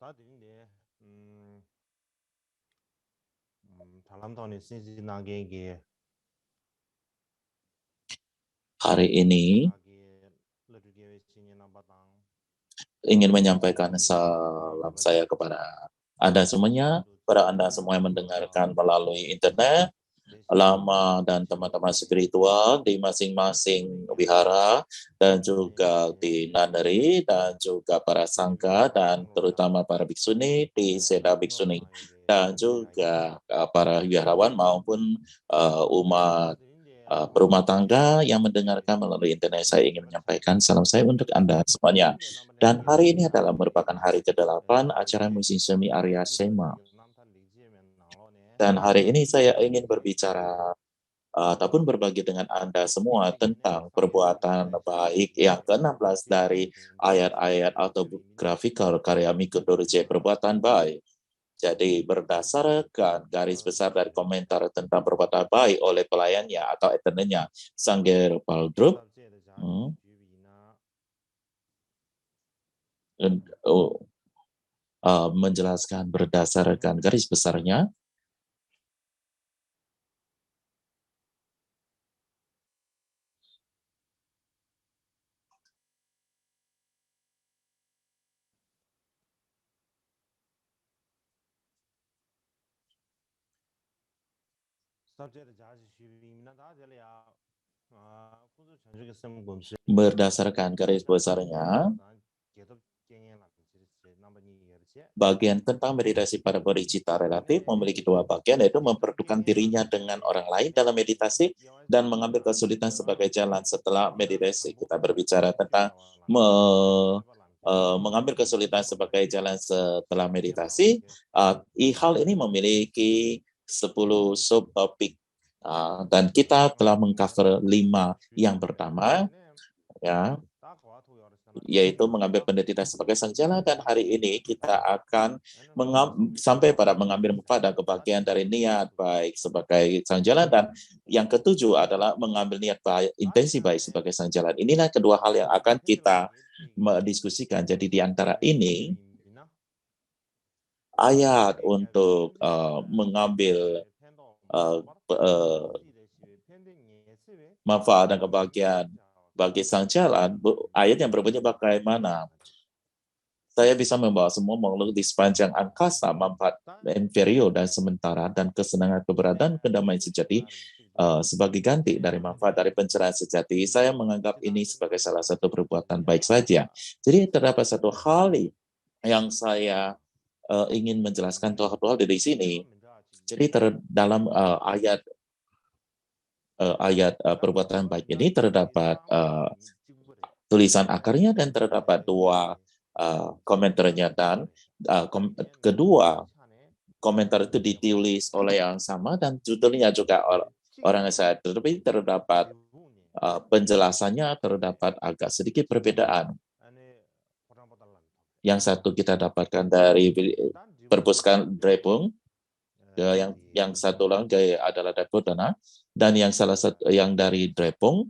Tadi ini, dalam tahun ini lagi Hari ini ingin menyampaikan salam saya kepada Anda semuanya, kepada Anda semua yang mendengarkan melalui internet, lama dan teman-teman spiritual di masing-masing wihara, dan juga di Nandari, dan juga para sangka, dan terutama para bhiksuni di Seda Bhiksuni, dan juga para wiharawan maupun umat berumah tangga yang mendengarkan melalui internet. Saya ingin menyampaikan salam saya untuk Anda semuanya. Dan hari ini adalah merupakan hari ke-8 acara musim semi Arya Sema. Dan hari ini saya ingin berbicara ataupun berbagi dengan Anda semua tentang perbuatan baik yang ke-16 dari ayat-ayat autobiografikal karya Miko Dorje, perbuatan baik. Jadi berdasarkan garis besar dari komentar tentang perbuatan baik oleh pelayannya atau attendantnya, Sangger Paldrup, menjelaskan berdasarkan garis besarnya, bagian tentang meditasi pada bodhicitta relatif memiliki dua bagian, yaitu memperdukan dirinya dengan orang lain dalam meditasi dan mengambil kesulitan sebagai jalan setelah meditasi. Kita berbicara tentang mengambil kesulitan sebagai jalan setelah meditasi. Hal ini memiliki 10 subtopik, dan kita telah mengcover 5 yang pertama, ya, yaitu mengambil pendetitan sebagai sang jalan, dan hari ini kita akan sampai pada mengambil pada kebahagiaan dari niat baik sebagai sang jalan, dan yang ketujuh adalah mengambil niat baik, intensi baik sebagai sang jalan. Inilah kedua hal yang akan kita diskusikan. Jadi di antara ini ayat untuk mengambil manfaat dan kebahagiaan bagi sang jalan, ayat yang berbunyi bagaimana saya bisa membawa semua makhluk di sepanjang angkasa manfaat inferior dan sementara dan kesenangan keberadaan kedamaian sejati sebagai ganti dari manfaat dari pencerahan sejati. Saya menganggap ini sebagai salah satu perbuatan baik saja. Jadi terdapat satu hal yang saya ingin menjelaskan satu hal di sini. Jadi dalam ayat perbuatan baik ini terdapat tulisan akarnya dan terdapat dua komentarnya, dan kedua komentar itu ditulis oleh yang sama dan judulnya juga orang yang saya, tetapi terdapat penjelasannya terdapat agak sedikit perbedaan. Yang satu kita dapatkan dari perpustakaan Drepung, yang satu lagi adalah Depodana, dan yang salah satu yang dari Drepung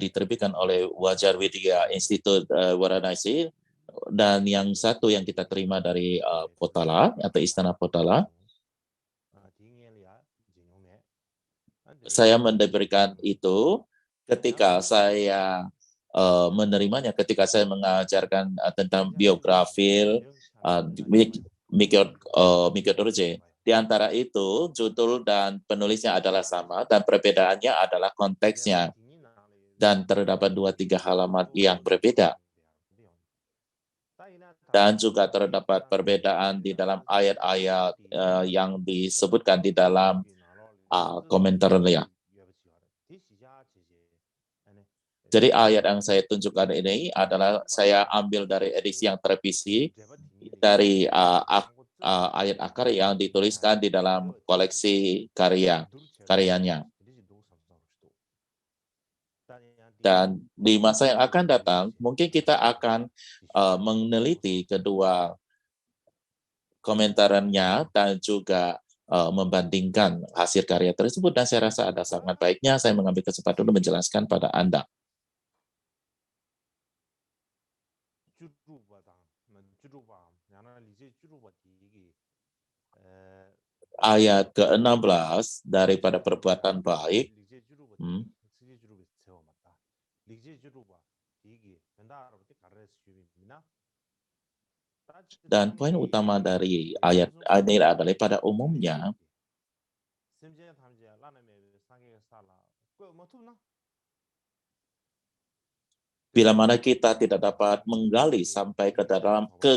diterbitkan oleh Wajar Widya Institute Varanasi, dan yang satu yang kita terima dari Potala atau Istana Potala. Saya mendapatkan itu ketika saya menerimanya, ketika saya mengajarkan tentang biografi Miko Dorje. Di antara itu, judul dan penulisnya adalah sama, dan perbedaannya adalah konteksnya. Dan terdapat 2-3 halaman yang berbeda. Dan juga terdapat perbedaan di dalam ayat-ayat yang disebutkan di dalam komentarnya. Jadi ayat yang saya tunjukkan ini adalah saya ambil dari edisi yang terevisi dari ayat akar yang dituliskan di dalam koleksi karyanya. Dan di masa yang akan datang, mungkin kita akan meneliti kedua komentarannya dan juga membandingkan hasil karya tersebut. Dan saya rasa ada sangat baiknya saya mengambil kesempatan untuk menjelaskan pada Anda. ayat ke-16 daripada perbuatan baik. Dan poin utama dari ayat ini adalah pada umumnya bila mana kita tidak dapat menggali sampai ke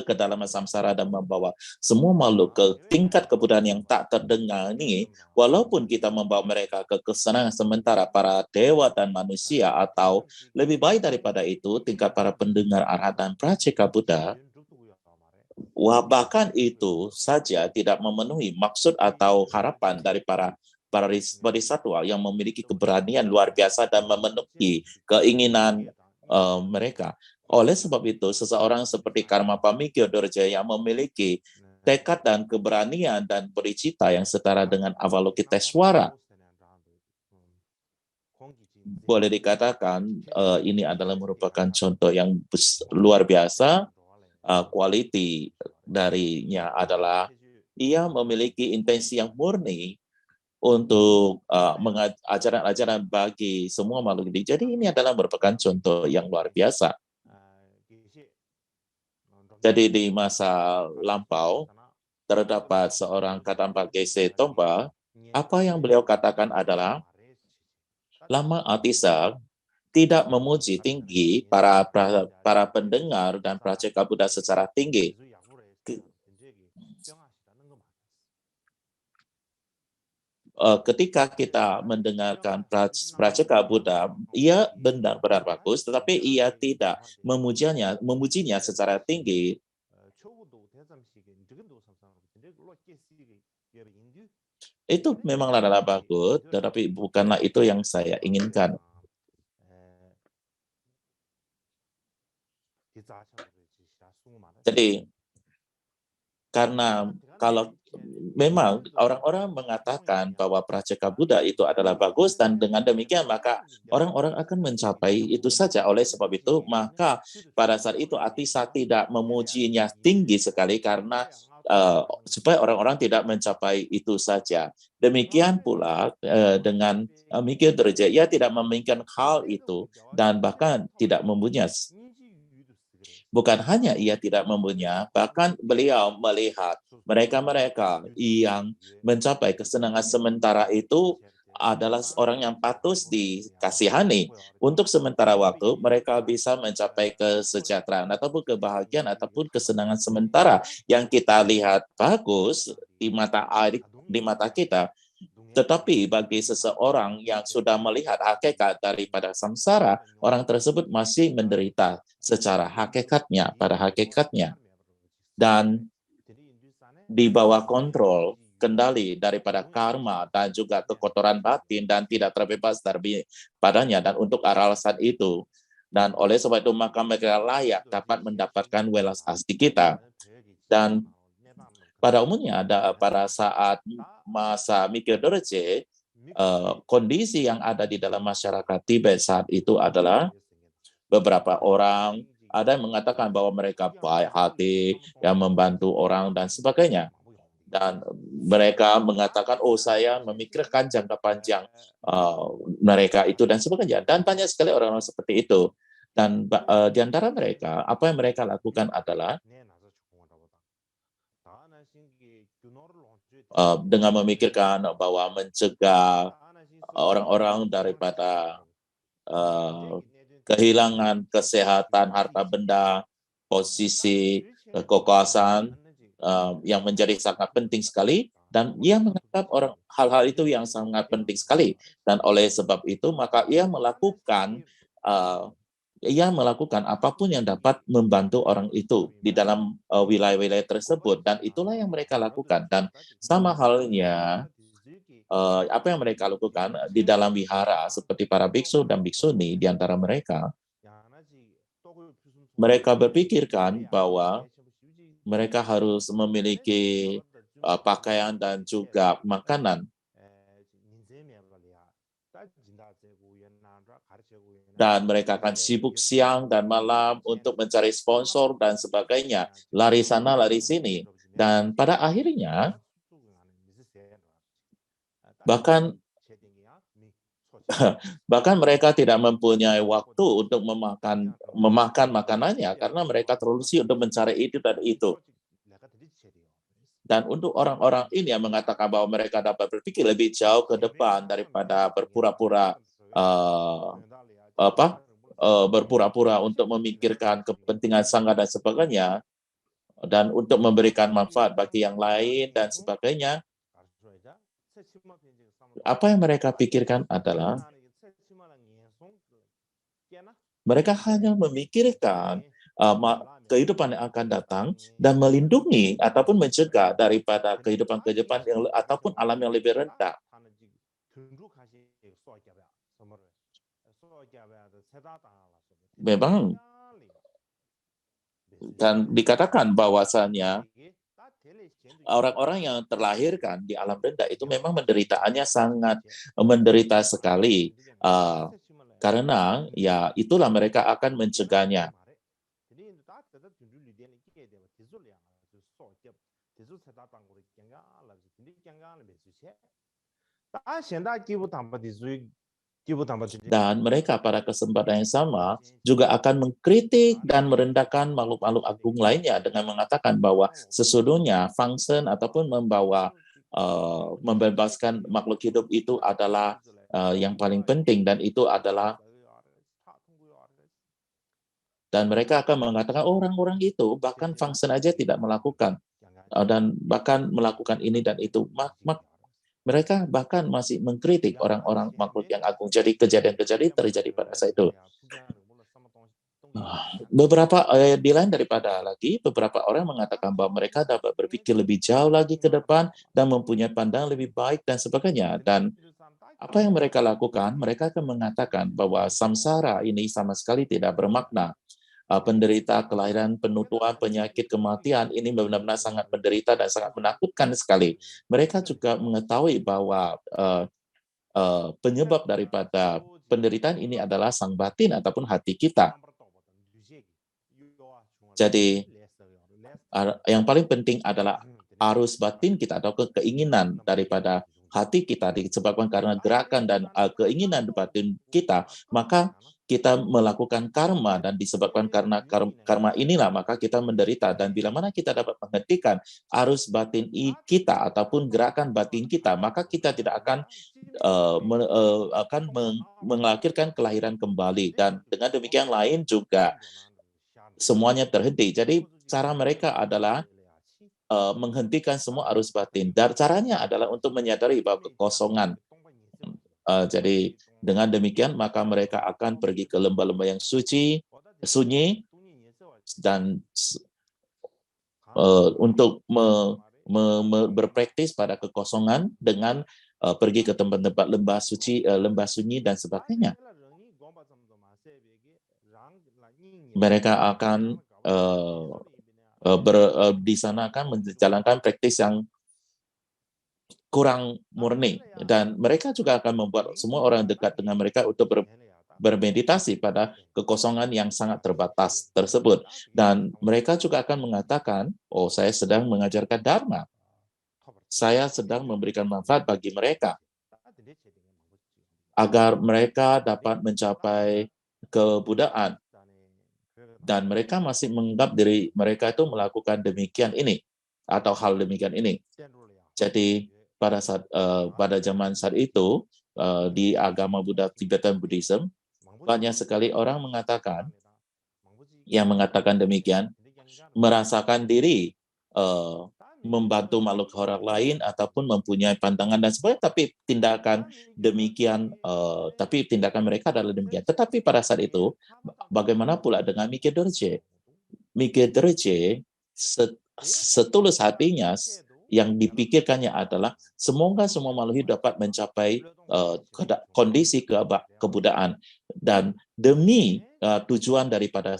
kedalaman samsara dan membawa semua makhluk ke tingkat kebudayaan yang tak terdengar ini, walaupun kita membawa mereka ke kesenangan sementara para dewa dan manusia, atau lebih baik daripada itu, tingkat para pendengar arhat dan praceka Buddha, bahkan itu saja tidak memenuhi maksud atau harapan dari para bodhisattva yang memiliki keberanian luar biasa dan memenuhi keinginan mereka. Oleh sebab itu, seseorang seperti Karma Pamikyo Dorje yang memiliki tekad dan keberanian dan bodhicitta yang setara dengan Avalokiteswara, boleh dikatakan ini adalah merupakan contoh yang luar biasa. Quality darinya adalah ia memiliki intensi yang murni untuk ajaran-ajaran bagi semua makhluk hidup. Jadi ini adalah merupakan contoh yang luar biasa. Jadi di masa lampau terdapat seorang Katampa Gese Tompa. Apa yang beliau katakan adalah Lama Atisa tidak memuji tinggi para pendengar dan praceka Buddha secara tinggi. Ketika kita mendengarkan praceka Buddha, ia benar-benar bagus, tetapi ia tidak memujinya secara tinggi. Itu memanglah adalah bagus, tetapi bukanlah itu yang saya inginkan. Jadi, karena kalau memang orang-orang mengatakan bahwa praceka Buddha itu adalah bagus, dan dengan demikian maka orang-orang akan mencapai itu saja. Oleh sebab itu, maka pada saat itu Atisa tidak memujinya tinggi sekali karena supaya orang-orang tidak mencapai itu saja. Demikian pula dengan Mikyo Dorje, ia tidak memikirkan hal itu dan bahkan tidak memujinya. Bukan hanya ia tidak mempunyai, bahkan beliau melihat mereka-mereka yang mencapai kesenangan sementara itu adalah orang yang patut dikasihani. Untuk sementara waktu, mereka bisa mencapai kesejahteraan ataupun kebahagiaan ataupun kesenangan sementara yang kita lihat bagus di mata kita. Tetapi bagi seseorang yang sudah melihat hakikat daripada samsara, orang tersebut masih menderita secara hakikatnya, pada hakikatnya. Dan di bawah kontrol, kendali daripada karma dan juga kekotoran batin dan tidak terbebas dari padanya. Dan untuk alasan itu, dan oleh sebab itu maka mereka layak dapat mendapatkan welas asli kita. Dan pada umumnya pada saat masa Mikyo Dorje, kondisi yang ada di dalam masyarakat Tibet saat itu adalah beberapa orang ada yang mengatakan bahwa mereka baik hati, yang membantu orang dan sebagainya. Dan mereka mengatakan, oh saya memikirkan jangka panjang mereka itu dan sebagainya. Dan banyak sekali orang-orang seperti itu. Dan di antara mereka, apa yang mereka lakukan adalah dengan memikirkan bahwa mencegah orang-orang daripada kehilangan kesehatan, harta benda, posisi, kekuasaan yang menjadi sangat penting sekali, dan ia menganggap hal-hal itu yang sangat penting sekali, dan oleh sebab itu maka ia melakukan apapun yang dapat membantu orang itu di dalam wilayah-wilayah tersebut, dan itulah yang mereka lakukan. Dan sama halnya apa yang mereka lakukan di dalam wihara seperti para biksu dan biksuni, di antara mereka berpikirkan bahwa mereka harus memiliki pakaian dan juga makanan. Dan mereka akan sibuk siang dan malam untuk mencari sponsor dan sebagainya. Lari sana, lari sini. Dan pada akhirnya, Bahkan bahkan mereka tidak mempunyai waktu untuk memakan makanannya karena mereka terlalu sibuk untuk mencari itu dan itu. Dan untuk orang-orang ini yang mengatakan bahwa mereka dapat berpikir lebih jauh ke depan daripada berpura-pura berpura-pura untuk memikirkan kepentingan sangga dan sebagainya, dan untuk memberikan manfaat bagi yang lain dan sebagainya, apa yang mereka pikirkan adalah mereka hanya memikirkan kehidupan yang akan datang dan melindungi ataupun mencegah daripada kehidupan-kehidupan yang ataupun alam yang lebih rendah. Memang dan dikatakan bahwasannya orang-orang yang terlahirkan di alam rendah itu memang menderitaannya sangat menderita sekali, karena ya itulah mereka akan mencegahnya. Dan mereka pada kesempatan yang sama juga akan mengkritik dan merendahkan makhluk-makhluk agung lainnya dengan mengatakan bahwa sesungguhnya function ataupun membebaskan makhluk hidup itu adalah yang paling penting, dan itu adalah, dan mereka akan mengatakan orang-orang itu bahkan function aja tidak melakukan, dan bahkan melakukan ini dan itu. Mereka bahkan masih mengkritik orang-orang makhluk yang agung. Jadi kejadian-kejadian terjadi pada saat itu. Beberapa di lain daripada lagi, beberapa orang mengatakan bahwa mereka dapat berpikir lebih jauh lagi ke depan dan mempunyai pandangan lebih baik dan sebagainya. Dan apa yang mereka lakukan? Mereka akan mengatakan bahwa samsara ini sama sekali tidak bermakna. Penderita kelahiran, penutuan, penyakit, kematian ini benar-benar sangat menderita dan sangat menakutkan sekali. Mereka juga mengetahui bahwa penyebab daripada penderitaan ini adalah sang batin ataupun hati kita. Jadi yang paling penting adalah arus batin kita atau keinginan daripada hati kita disebabkan karena gerakan dan keinginan batin kita, maka kita melakukan karma, dan disebabkan karena karma inilah maka kita menderita. Dan bila mana kita dapat menghentikan arus batin kita ataupun gerakan batin kita, maka kita tidak akan melahirkan kelahiran kembali, dan dengan demikian lain juga semuanya terhenti. Jadi cara mereka adalah menghentikan semua arus batin. Dan caranya adalah untuk menyadari bahwa kekosongan. Jadi dengan demikian maka mereka akan pergi ke lembah-lembah yang sunyi, dan untuk berpraktis pada kekosongan dengan pergi ke tempat-tempat lembah suci, lembah sunyi dan sebagainya. Mereka akan di sana akan menjalankan praktis yang kurang murni, dan mereka juga akan membuat semua orang dekat dengan mereka untuk bermeditasi pada kekosongan yang sangat terbatas tersebut. Dan mereka juga akan mengatakan, oh saya sedang mengajarkan Dharma, saya sedang memberikan manfaat bagi mereka agar mereka dapat mencapai kebudayaan. Dan mereka masih menganggap diri mereka itu melakukan demikian ini atau hal demikian ini. Jadi pada zaman saat itu di agama Buddha Tibetan Buddhism, banyak sekali orang mengatakan demikian, merasakan diri membantu makhluk orang lain ataupun mempunyai pandangan dan sebagainya, tapi tindakan mereka adalah demikian. Tetapi pada saat itu, bagaimana pula dengan Mike Dorje? Mike Dorje setulus hatinya yang dipikirkannya adalah semoga semua makhluk hidup dapat mencapai kondisi kebudayaan, dan demi tujuan daripada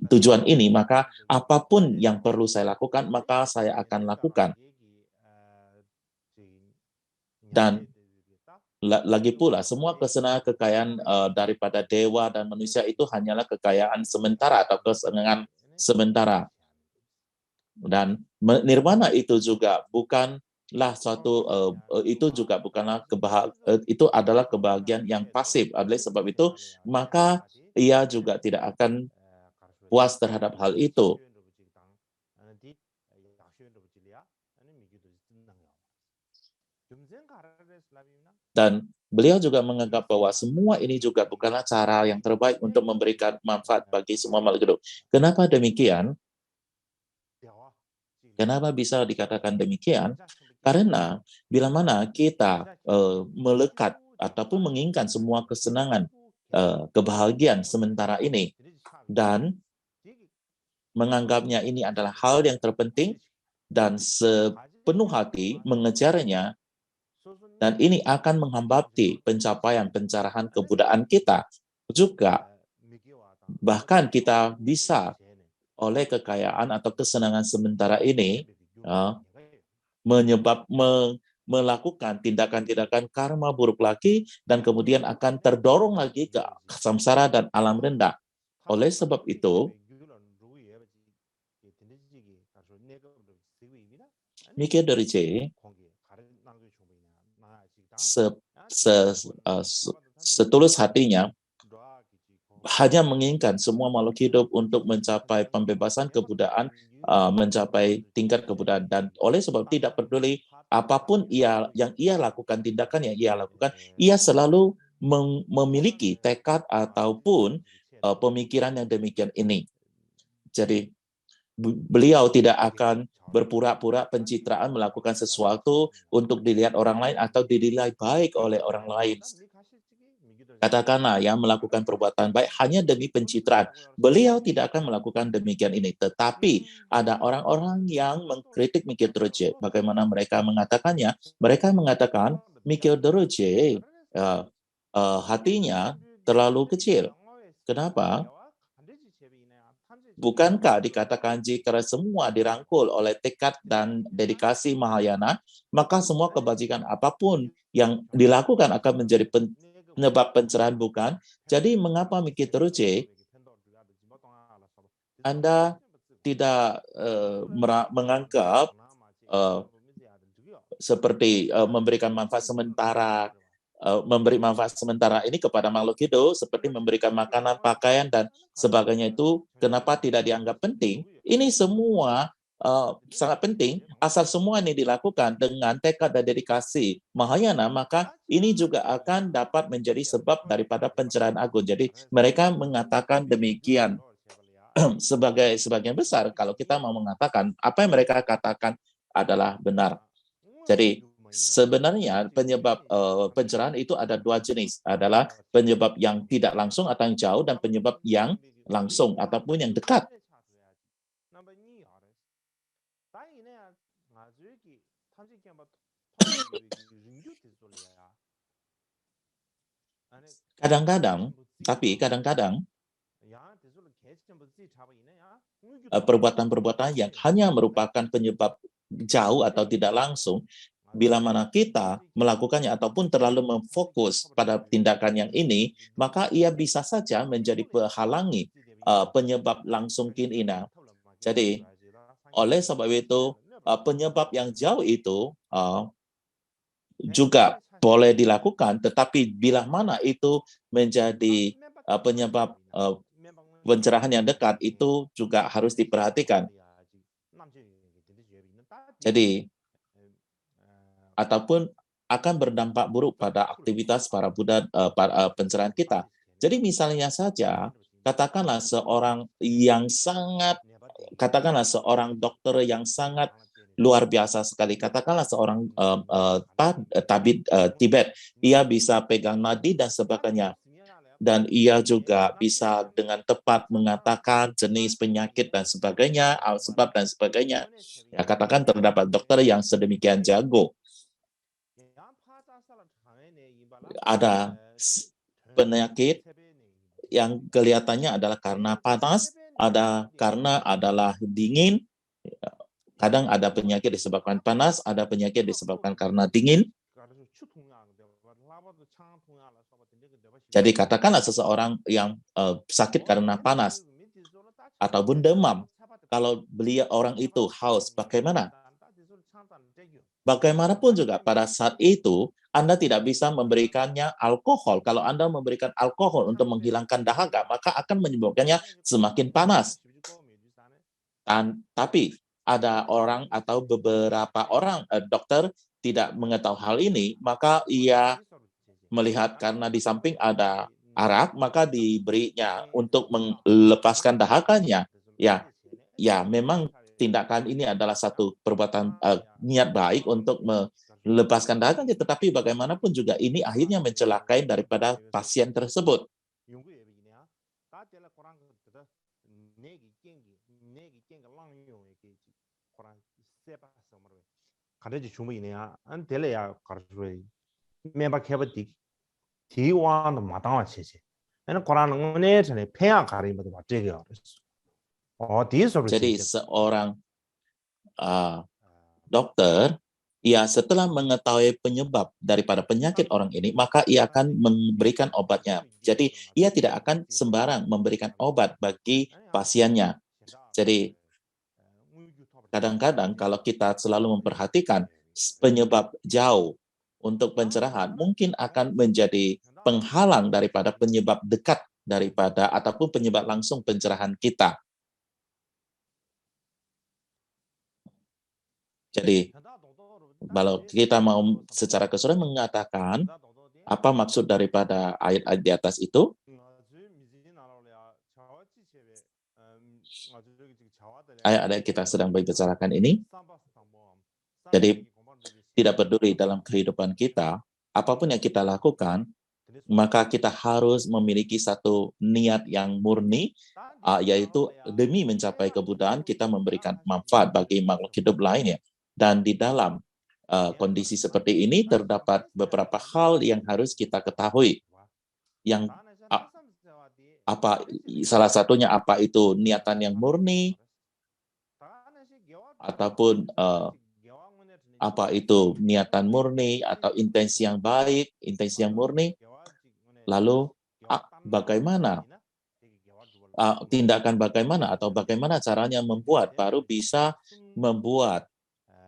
tujuan ini maka apapun yang perlu saya lakukan maka saya akan lakukan. Dan lagi pula semua kesenangan kekayaan daripada dewa dan manusia itu hanyalah kekayaan sementara atau kesenangan sementara. Dan nirvana itu juga bukan itu juga bukanlah itu adalah kebahagiaan yang pasif. Oleh sebab itu, maka ia juga tidak akan puas terhadap hal itu. Dan beliau juga menganggap bahwa semua ini juga bukanlah cara yang terbaik untuk memberikan manfaat bagi semua makhluk hidup. Kenapa demikian? Kenapa bisa dikatakan demikian? Karena bila mana kita melekat ataupun menginginkan semua kesenangan, kebahagiaan sementara ini, dan menganggapnya ini adalah hal yang terpenting, dan sepenuh hati mengejarnya, dan ini akan menghambati pencapaian pencerahan kebudayaan kita. Juga, bahkan kita bisa oleh kekayaan atau kesenangan sementara ini melakukan tindakan-tindakan karma buruk lagi, dan kemudian akan terdorong lagi ke samsara dan alam rendah. Oleh sebab itu, mikir dari C setulus hatinya hanya menginginkan semua makhluk hidup untuk mencapai pembebasan kebudayaan, mencapai tingkat kebudayaan, dan oleh sebab tidak peduli apapun yang ia lakukan, tindakan yang ia lakukan, ia selalu memiliki tekad ataupun pemikiran yang demikian ini. Jadi beliau tidak akan berpura-pura pencitraan melakukan sesuatu untuk dilihat orang lain atau dinilai baik oleh orang lain. Katakanlah yang melakukan perbuatan baik hanya demi pencitraan. Beliau tidak akan melakukan demikian ini. Tetapi ada orang-orang yang mengkritik Mikir Dorje. Bagaimana mereka mengatakannya? Mereka mengatakan Mikir Dorje hatinya terlalu kecil. Kenapa? Bukankah dikatakan jika semua dirangkul oleh tekad dan dedikasi Mahayana, maka semua kebajikan apapun yang dilakukan akan menjadi penyebab pencerahan, bukan? Jadi mengapa Mikir Dorje Anda tidak menganggap seperti memberikan manfaat sementara, memberi manfaat sementara ini kepada makhluk hidup, seperti memberikan makanan, pakaian, dan sebagainya itu, kenapa tidak dianggap penting? Ini semua sangat penting. Asal semua ini dilakukan dengan tekad dan dedikasi Mahayana, maka ini juga akan dapat menjadi sebab daripada pencerahan agung. Jadi mereka mengatakan demikian. Sebagai sebagian besar, kalau kita mau mengatakan apa yang mereka katakan adalah benar. Jadi sebenarnya penyebab pencerahan itu ada dua jenis, adalah penyebab yang tidak langsung atau yang jauh, dan penyebab yang langsung ataupun yang dekat. Kadang-kadang perbuatan-perbuatan yang hanya merupakan penyebab jauh atau tidak langsung, bila mana kita melakukannya ataupun terlalu memfokus pada tindakan yang ini, maka ia bisa saja menjadi penghalangi penyebab langsung kinina. Jadi, oleh sebab itu, penyebab yang jauh itu juga boleh dilakukan, tetapi bila mana itu menjadi penyebab pencerahan yang dekat, itu juga harus diperhatikan. Jadi, ataupun akan berdampak buruk pada aktivitas para Buddha, pencerahan kita. Jadi misalnya saja, katakanlah seorang dokter yang sangat luar biasa sekali, katakanlah seorang tabib Tibet, ia bisa pegang nadi dan sebagainya, dan ia juga bisa dengan tepat mengatakan jenis penyakit dan sebagainya, sebab dan sebagainya. Ya, katakan terdapat dokter yang sedemikian jago. Ada penyakit yang kelihatannya adalah karena panas, ada karena adalah dingin. Kadang ada penyakit disebabkan panas, ada penyakit disebabkan karena dingin. Jadi katakanlah seseorang yang sakit karena panas ataupun demam. Kalau orang itu haus, bagaimana? Bagaimanapun juga pada saat itu Anda tidak bisa memberikannya alkohol. Kalau Anda memberikan alkohol untuk menghilangkan dahaga, maka akan menyebabkannya semakin panas. Tapi ada orang atau beberapa orang dokter tidak mengetahui hal ini, maka ia melihat karena di samping ada arak, maka diberinya untuk melepaskan dahaganya. Ya, memang tindakan ini adalah satu perbuatan niat baik untuk melepaskan dahaganya, tetapi bagaimanapun juga ini akhirnya mencelakai daripada pasien tersebut. Jadi seorang dokter, setelah mengetahui penyebab daripada penyakit orang ini, maka ia akan memberikan obatnya. Jadi ia tidak akan sembarang memberikan obat bagi pasiennya. Jadi kadang-kadang kalau kita selalu memperhatikan penyebab jauh untuk pencerahan, mungkin akan menjadi penghalang daripada penyebab dekat daripada ataupun penyebab langsung pencerahan kita. Jadi kalau kita mau secara keseluruhan mengatakan apa maksud daripada ayat-ayat di atas itu, ayat-ayat kita sedang berbicarakan ini, jadi tidak peduli dalam kehidupan kita, apapun yang kita lakukan, maka kita harus memiliki satu niat yang murni, yaitu demi mencapai kemudahan kita memberikan manfaat bagi makhluk hidup lainnya. Dan di dalam kondisi seperti ini terdapat beberapa hal yang harus kita ketahui. Yang salah satunya apa itu niatan yang murni, ataupun apa itu niatan murni atau intensi yang baik, intensi yang murni. Lalu bagaimana tindakan bagaimana atau bagaimana caranya membuat baru bisa membuat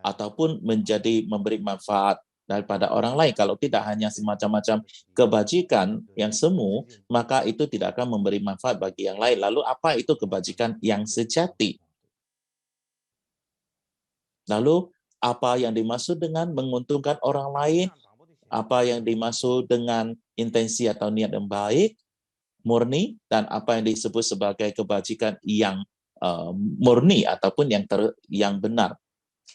ataupun memberi manfaat daripada orang lain. Kalau tidak hanya semacam-macam kebajikan yang semu, maka itu tidak akan memberi manfaat bagi yang lain. Lalu apa itu kebajikan yang sejati? Lalu apa yang dimaksud dengan menguntungkan orang lain? Apa yang dimaksud dengan intensi atau niat yang baik, murni, dan apa yang disebut sebagai kebajikan yang murni ataupun yang benar.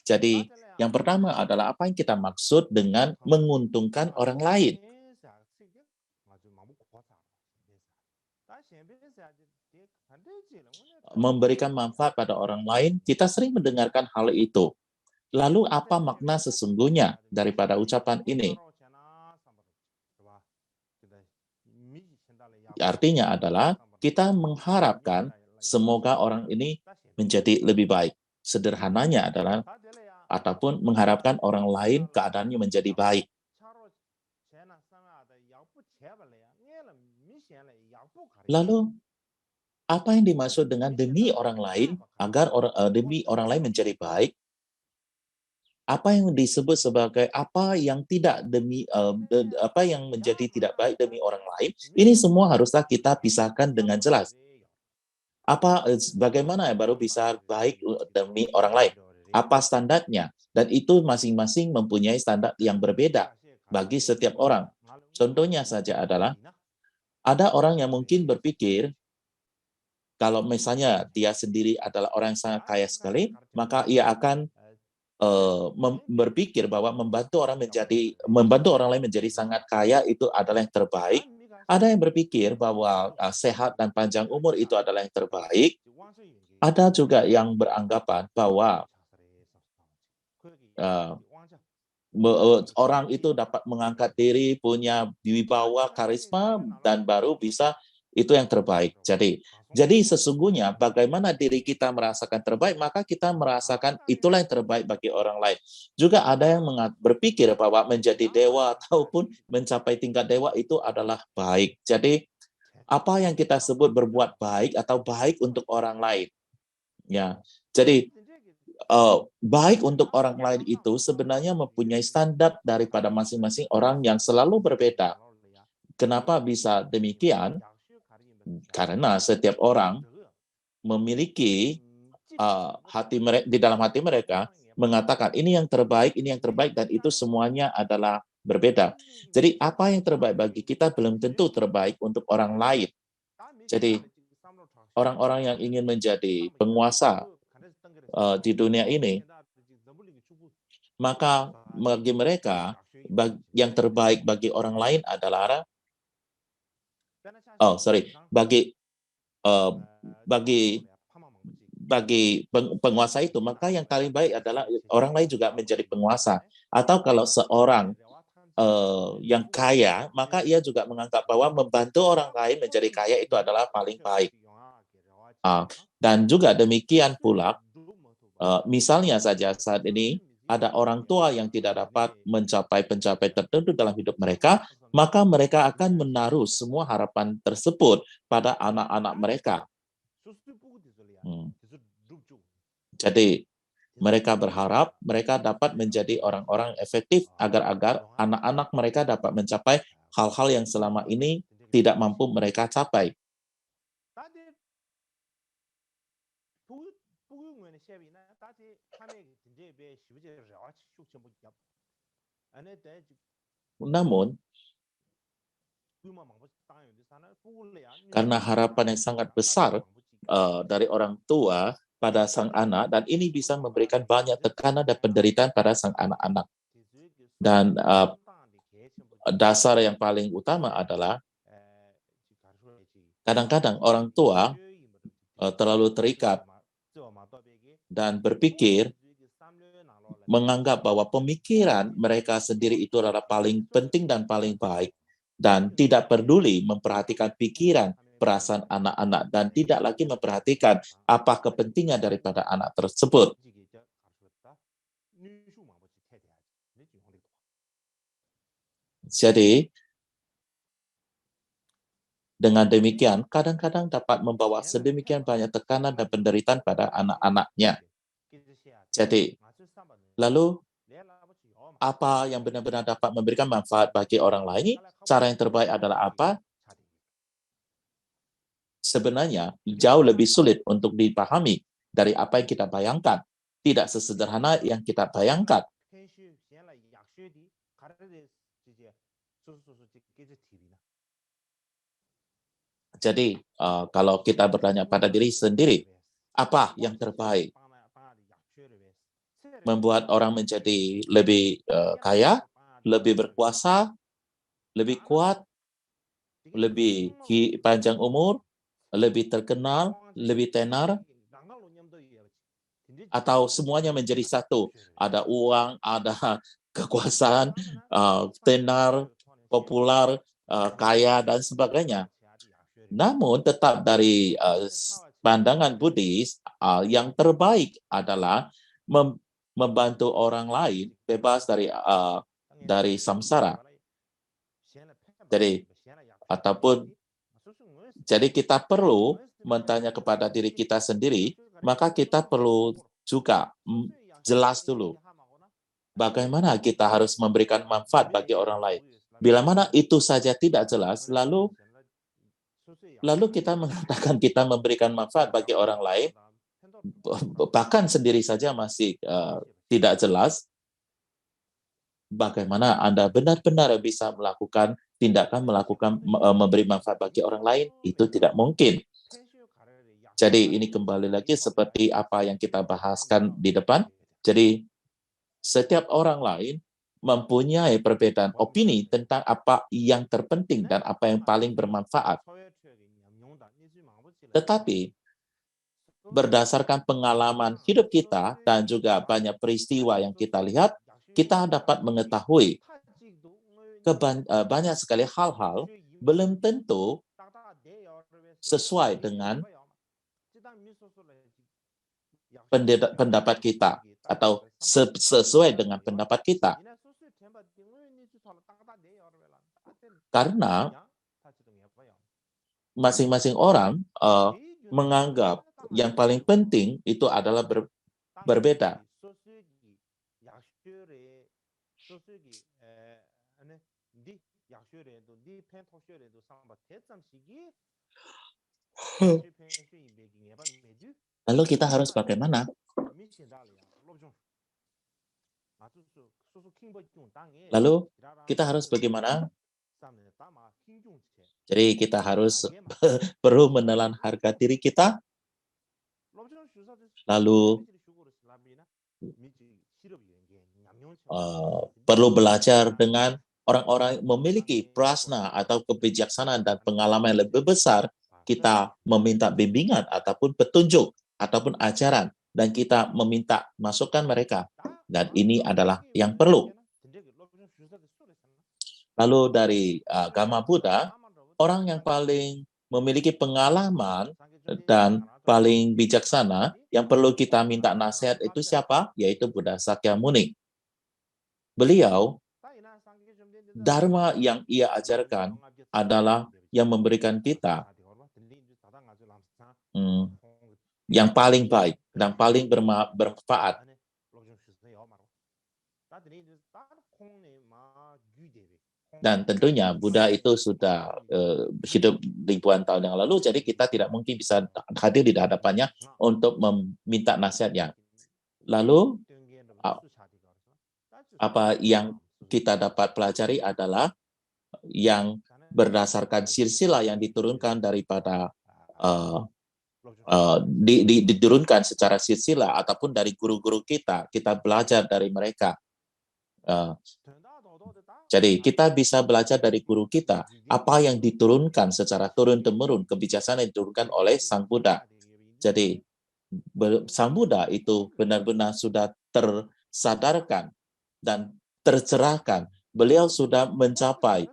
Jadi yang pertama adalah apa yang kita maksud dengan menguntungkan orang lain. Memberikan manfaat pada orang lain, kita sering mendengarkan hal itu. Lalu apa makna sesungguhnya daripada ucapan ini? Artinya adalah kita mengharapkan semoga orang ini menjadi lebih baik. Sederhananya adalah ataupun mengharapkan orang lain keadaannya menjadi baik. Lalu apa yang dimaksud dengan demi orang lain agar demi orang lain menjadi baik? Apa yang disebut sebagai apa yang tidak demi apa yang menjadi tidak baik demi orang lain? Ini semua haruslah kita pisahkan dengan jelas. Bagaimana baru bisa baik demi orang lain? Apa standarnya? Dan itu masing-masing mempunyai standar yang berbeda bagi setiap orang. Contohnya saja adalah ada orang yang mungkin berpikir kalau misalnya dia sendiri adalah orang yang sangat kaya sekali, maka ia akan berpikir bahwa membantu orang lain menjadi sangat kaya itu adalah yang terbaik. Ada yang berpikir bahwa sehat dan panjang umur itu adalah yang terbaik. Ada juga yang beranggapan bahwa orang itu dapat mengangkat diri, punya wibawa, karisma, dan baru bisa itu yang terbaik. Jadi sesungguhnya bagaimana diri kita merasakan terbaik, maka kita merasakan itulah yang terbaik bagi orang lain. Juga ada yang berpikir bahwa menjadi dewa ataupun mencapai tingkat dewa itu adalah baik. Jadi apa yang kita sebut berbuat baik atau baik untuk orang lain. Ya. Jadi baik untuk orang lain itu sebenarnya mempunyai standar daripada masing-masing orang yang selalu berbeda. Kenapa bisa demikian? Karena setiap orang memiliki di dalam hati mereka mengatakan ini yang terbaik, dan itu semuanya adalah berbeda. Jadi apa yang terbaik bagi kita belum tentu terbaik untuk orang lain. Jadi orang-orang yang ingin menjadi penguasa di dunia ini, maka bagi mereka yang terbaik bagi orang lain adalah bagi penguasa itu, maka yang paling baik adalah orang lain juga menjadi penguasa. Atau kalau seorang yang kaya, maka ia juga menganggap bahwa membantu orang lain menjadi kaya itu adalah paling baik. Dan juga demikian pula, misalnya saja saat ini ada orang tua yang tidak dapat mencapai pencapaian tertentu dalam hidup mereka, maka mereka akan menaruh semua harapan tersebut pada anak-anak mereka. Jadi mereka berharap mereka dapat menjadi orang-orang efektif agar anak-anak mereka dapat mencapai hal-hal yang selama ini tidak mampu mereka capai. Namun, karena harapan yang sangat besar dari orang tua pada sang anak, dan ini bisa memberikan banyak tekanan dan penderitaan pada sang anak-anak. Dan dasar yang paling utama adalah kadang-kadang orang tua terlalu terikat dan berpikir, menganggap bahwa pemikiran mereka sendiri itu adalah paling penting dan paling baik, dan tidak peduli memperhatikan pikiran, perasaan anak-anak, dan tidak lagi memperhatikan apa kepentingan daripada anak tersebut. Jadi, dengan demikian, kadang-kadang dapat membawa sedemikian banyak tekanan dan penderitaan pada anak-anaknya. Jadi, lalu apa yang benar-benar dapat memberikan manfaat bagi orang lain? Cara yang terbaik adalah apa? Sebenarnya jauh lebih sulit untuk dipahami dari apa yang kita bayangkan. Tidak sesederhana yang kita bayangkan. Jadi, kalau kita bertanya pada diri sendiri, apa yang terbaik? Membuat orang menjadi lebih kaya, lebih berkuasa, lebih kuat, lebih panjang umur, lebih terkenal, lebih tenar, atau semuanya menjadi satu. Ada uang, ada kekuasaan, tenar, populer, kaya, dan sebagainya. Namun tetap dari pandangan Buddhis, yang terbaik adalah membantu orang lain bebas dari samsara. Jadi kita perlu bertanya kepada diri kita sendiri, maka kita perlu juga jelas dulu bagaimana kita harus memberikan manfaat bagi orang lain. Bila mana itu saja tidak jelas, lalu kita mengatakan kita memberikan manfaat bagi orang lain, bahkan sendiri saja masih tidak jelas, bagaimana Anda benar-benar bisa melakukan tindakan memberi manfaat bagi orang lain? Itu tidak mungkin. Jadi ini kembali lagi seperti apa yang kita bahaskan di depan. Jadi setiap orang lain mempunyai perbedaan opini tentang apa yang terpenting dan apa yang paling bermanfaat. Tetapi berdasarkan pengalaman hidup kita dan juga banyak peristiwa yang kita lihat, kita dapat mengetahui banyak sekali hal-hal belum tentu sesuai dengan pendapat kita atau sesuai dengan pendapat kita. Karena masing-masing orang menganggap yang paling penting itu adalah berbeda. Lalu kita harus bagaimana? Lalu kita harus bagaimana? Jadi kita harus perlu menelan harga diri kita, lalu perlu belajar dengan orang-orang yang memiliki prasna atau kebijaksanaan dan pengalaman yang lebih besar. Kita meminta bimbingan ataupun petunjuk ataupun ajaran, dan kita meminta masukan mereka. Dan ini adalah yang perlu. Lalu dari agama Buddha, orang yang paling memiliki pengalaman dan paling bijaksana yang perlu kita minta nasihat itu siapa? Yaitu Buddha Sakyamuni. Beliau, Dharma yang ia ajarkan adalah yang memberikan kita yang paling baik dan paling bermanfaat. Dan tentunya Buddha itu sudah hidup ribuan tahun yang lalu, jadi kita tidak mungkin bisa hadir di hadapannya untuk meminta nasihatnya. Lalu, apa yang kita dapat pelajari adalah yang berdasarkan silsilah yang diturunkan daripada diturunkan secara silsilah ataupun dari guru-guru kita belajar dari mereka. Jadi kita bisa belajar dari guru kita apa yang diturunkan secara turun-temurun, kebijaksanaan yang diturunkan oleh Sang Buddha. Jadi Sang Buddha itu benar-benar sudah tersadarkan dan tercerahkan. Beliau sudah mencapai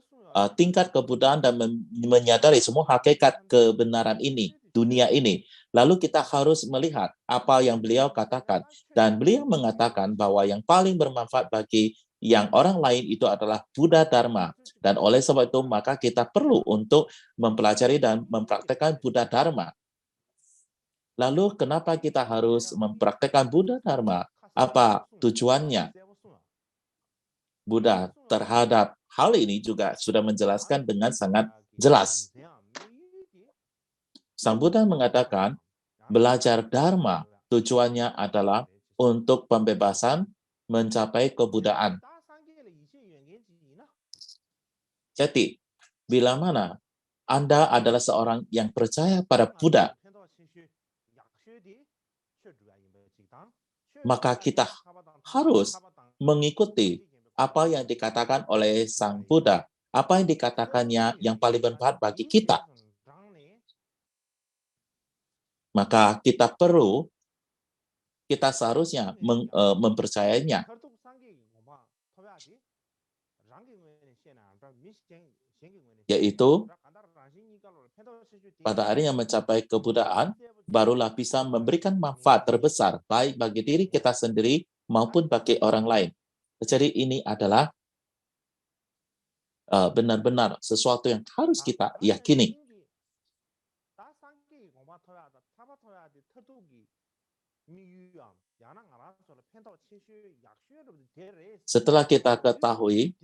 tingkat kebuddhaan dan menyadari semua hakikat kebenaran ini, dunia ini. Lalu kita harus melihat apa yang beliau katakan. Dan beliau mengatakan bahwa yang paling bermanfaat bagi yang orang lain itu adalah Buddha Dharma. Dan oleh sebab itu, maka kita perlu untuk mempelajari dan mempraktekkan Buddha Dharma. Lalu kenapa kita harus mempraktekkan Buddha Dharma? Apa tujuannya? Buddha terhadap hal ini juga sudah menjelaskan dengan sangat jelas. Sang Buddha mengatakan, belajar Dharma tujuannya adalah untuk pembebasan mencapai kebuddhaan. Jadi, bila mana Anda adalah seorang yang percaya pada Buddha, maka kita harus mengikuti apa yang dikatakan oleh Sang Buddha, apa yang dikatakannya yang paling bermanfaat bagi kita. Maka kita seharusnya mempercayainya. Yaitu, pada akhirnya mencapai kebuddhaan, barulah bisa memberikan manfaat terbesar, baik bagi diri kita sendiri maupun bagi orang lain. Jadi ini adalah benar-benar sesuatu yang harus kita yakini. Setelah kita ketahui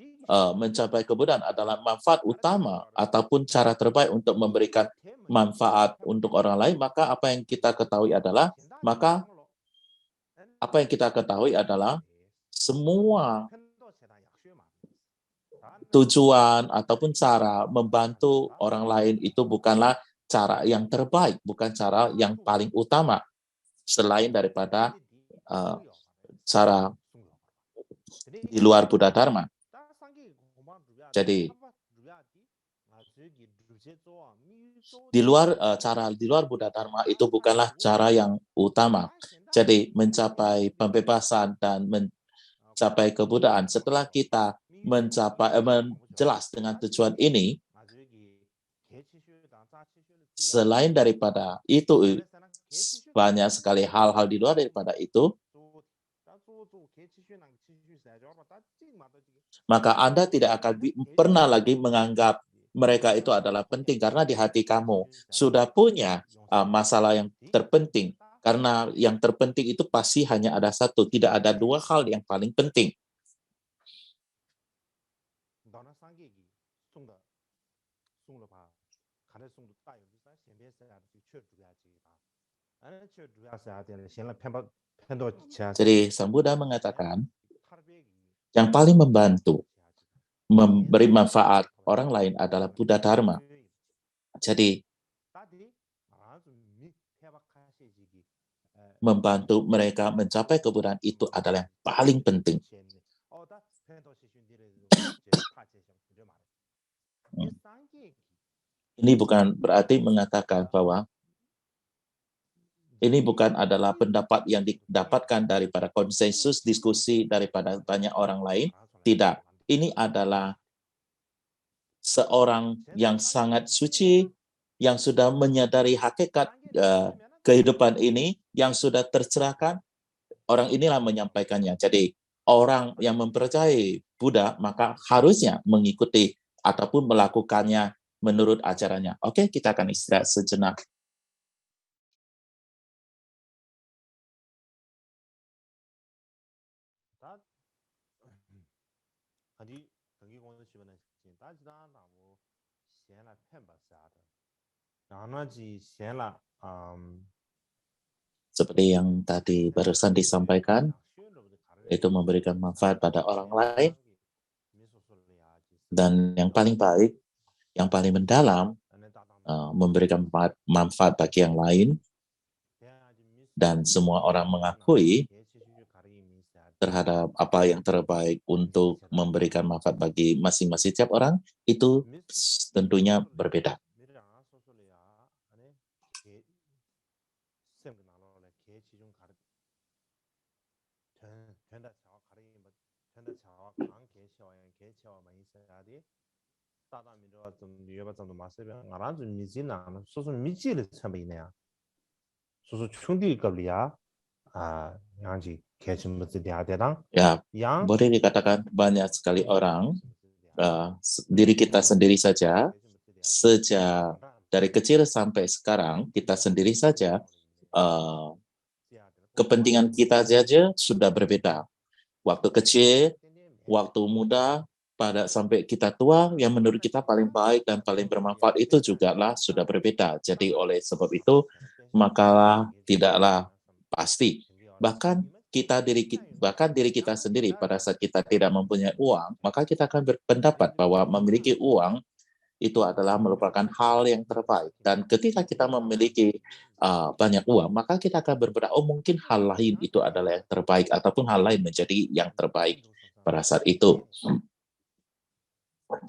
mencapai kebuddhaan adalah manfaat utama ataupun cara terbaik untuk memberikan manfaat untuk orang lain, maka apa yang kita ketahui adalah semua tujuan ataupun cara membantu orang lain itu bukanlah cara yang terbaik, bukan cara yang paling utama selain daripada cara di luar Buddha Dharma. Jadi di luar Buddha Dharma itu bukanlah cara yang utama. Jadi mencapai pembebasan dan mencapai kebuddhaan, setelah kita menjelas dengan tujuan ini, selain daripada itu, banyak sekali hal-hal di luar daripada itu, maka Anda tidak akan pernah lagi menganggap mereka itu adalah penting, karena di hati kamu sudah punya masalah yang terpenting. Karena yang terpenting itu pasti hanya ada satu, tidak ada dua hal yang paling penting. Jadi Sang Buddha mengatakan, yang paling membantu, memberi manfaat orang lain adalah Buddha Dharma. Jadi, membantu mereka mencapai kebuddhaan itu adalah yang paling penting. Ini bukan berarti mengatakan bahwa ini bukan adalah pendapat yang didapatkan daripada konsensus diskusi daripada banyak orang lain. Tidak. Ini adalah seorang yang sangat suci, yang sudah menyadari hakikat kehidupan ini, yang sudah tercerahkan, orang inilah menyampaikannya. Jadi, orang yang mempercayai Buddha, maka harusnya mengikuti ataupun melakukannya menurut ajarannya. Oke, kita akan istirahat sejenak. Seperti yang tadi barusan disampaikan, itu memberikan manfaat pada orang lain, dan yang paling baik, yang paling mendalam, memberikan manfaat bagi yang lain, dan semua orang mengakui terhadap apa yang terbaik untuk memberikan manfaat bagi masing-masing setiap orang, itu tentunya berbeda. Ya, boleh dikatakan banyak sekali orang, diri kita sendiri saja, sejak dari kecil sampai sekarang, kita sendiri saja, kepentingan kita saja sudah berbeda. Waktu kecil, waktu muda, pada sampai kita tua, yang menurut kita paling baik dan paling bermanfaat itu juga lah sudah berbeda. Jadi oleh sebab itu, maka tidaklah pasti. Bahkan diri kita sendiri pada saat kita tidak mempunyai uang, maka kita akan berpendapat bahwa memiliki uang itu adalah merupakan hal yang terbaik. Dan ketika kita memiliki banyak uang, maka kita akan berpendapat, oh mungkin hal lain itu adalah yang terbaik, ataupun hal lain menjadi yang terbaik pada saat itu.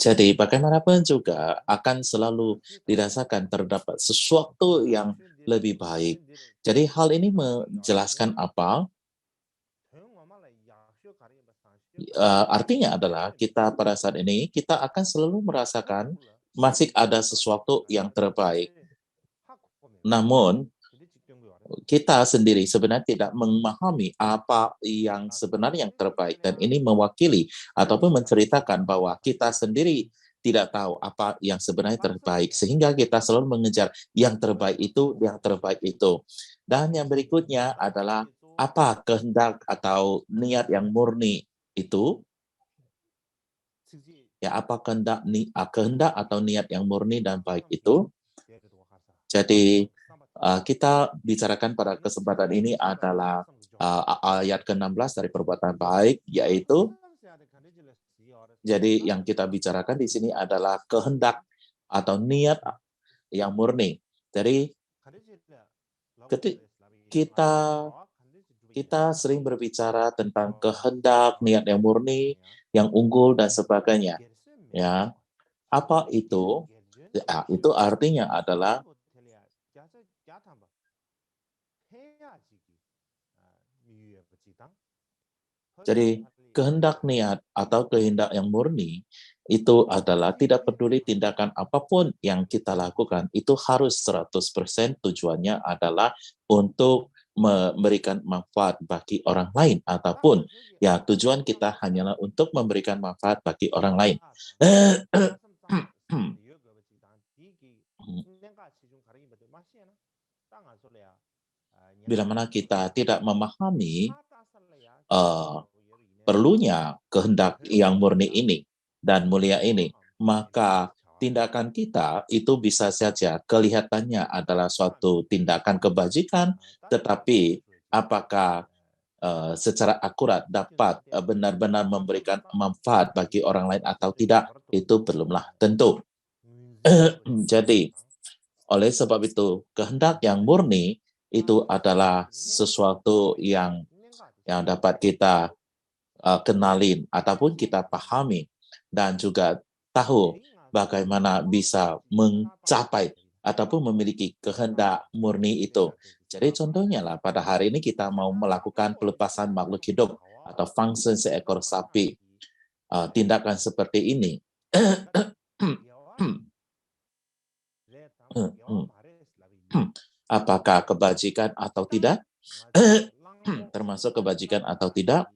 Jadi bagaimanapun juga akan selalu dirasakan terdapat sesuatu yang lebih baik. Jadi hal ini menjelaskan apa? Artinya adalah kita pada saat ini, kita akan selalu merasakan masih ada sesuatu yang terbaik. Namun, kita sendiri sebenarnya tidak memahami apa yang sebenarnya yang terbaik. Dan ini mewakili ataupun menceritakan bahwa kita sendiri tidak tahu apa yang sebenarnya terbaik. Sehingga kita selalu mengejar yang terbaik itu, yang terbaik itu. Dan yang berikutnya adalah apa kehendak atau niat yang murni itu. Ya, apa kehendak atau niat yang murni dan baik itu. Jadi, kita bicarakan pada kesempatan ini adalah ayat ke-16 dari perbuatan baik, yaitu jadi yang kita bicarakan di sini adalah kehendak atau niat yang murni. Jadi kita sering berbicara tentang kehendak, niat yang murni, yang unggul dan sebagainya. Ya, apa itu? Ya, itu artinya adalah jadi kehendak niat atau kehendak yang murni itu adalah tidak peduli tindakan apapun yang kita lakukan, itu harus 100% tujuannya adalah untuk memberikan manfaat bagi orang lain, ataupun ya tujuan kita hanyalah untuk memberikan manfaat bagi orang lain. bila mana kita tidak memahami perlunya kehendak yang murni ini dan mulia ini, maka tindakan kita itu bisa saja kelihatannya adalah suatu tindakan kebajikan, tetapi apakah secara akurat dapat benar-benar memberikan manfaat bagi orang lain atau tidak, itu belumlah tentu. Jadi, oleh sebab itu, kehendak yang murni itu adalah sesuatu yang dapat kita kenalin ataupun kita pahami dan juga tahu bagaimana bisa mencapai ataupun memiliki kehendak murni itu. Jadi contohnya lah pada hari ini kita mau melakukan pelepasan makhluk hidup atau fungsi seekor sapi. Tindakan seperti ini apakah kebajikan atau tidak? Termasuk kebajikan atau tidak?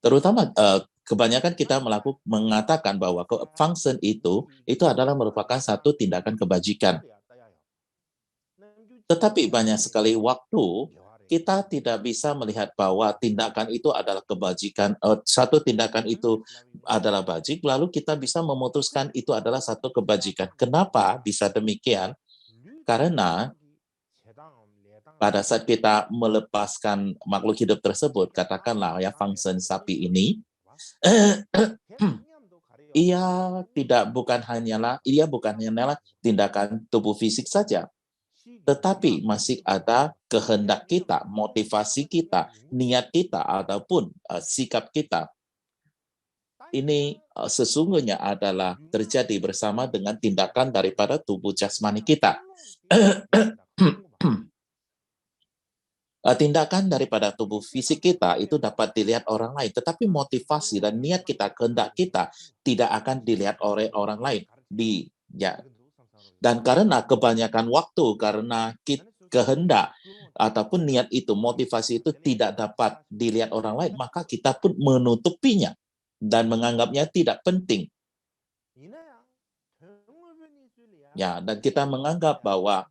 Terutama kebanyakan kita mengatakan bahwa function itu adalah merupakan satu tindakan kebajikan. Tetapi banyak sekali waktu kita tidak bisa melihat bahwa tindakan itu adalah kebajikan, satu tindakan itu adalah bajik, lalu kita bisa memutuskan itu adalah satu kebajikan. Kenapa bisa demikian? Karena pada saat kita melepaskan makhluk hidup tersebut, katakanlah ya fungsi sapi ini, ia bukan hanyalah tindakan tubuh fisik saja, tetapi masih ada kehendak kita, motivasi kita, niat kita, ataupun sikap kita. Ini sesungguhnya adalah terjadi bersama dengan tindakan daripada tubuh jasmani kita. Tindakan daripada tubuh fisik kita itu dapat dilihat orang lain, tetapi motivasi dan niat kita, kehendak kita tidak akan dilihat oleh orang lain. Dan karena kebanyakan waktu, karena kehendak ataupun niat itu, motivasi itu tidak dapat dilihat orang lain, maka kita pun menutupinya dan menganggapnya tidak penting. Ya, dan kita menganggap bahwa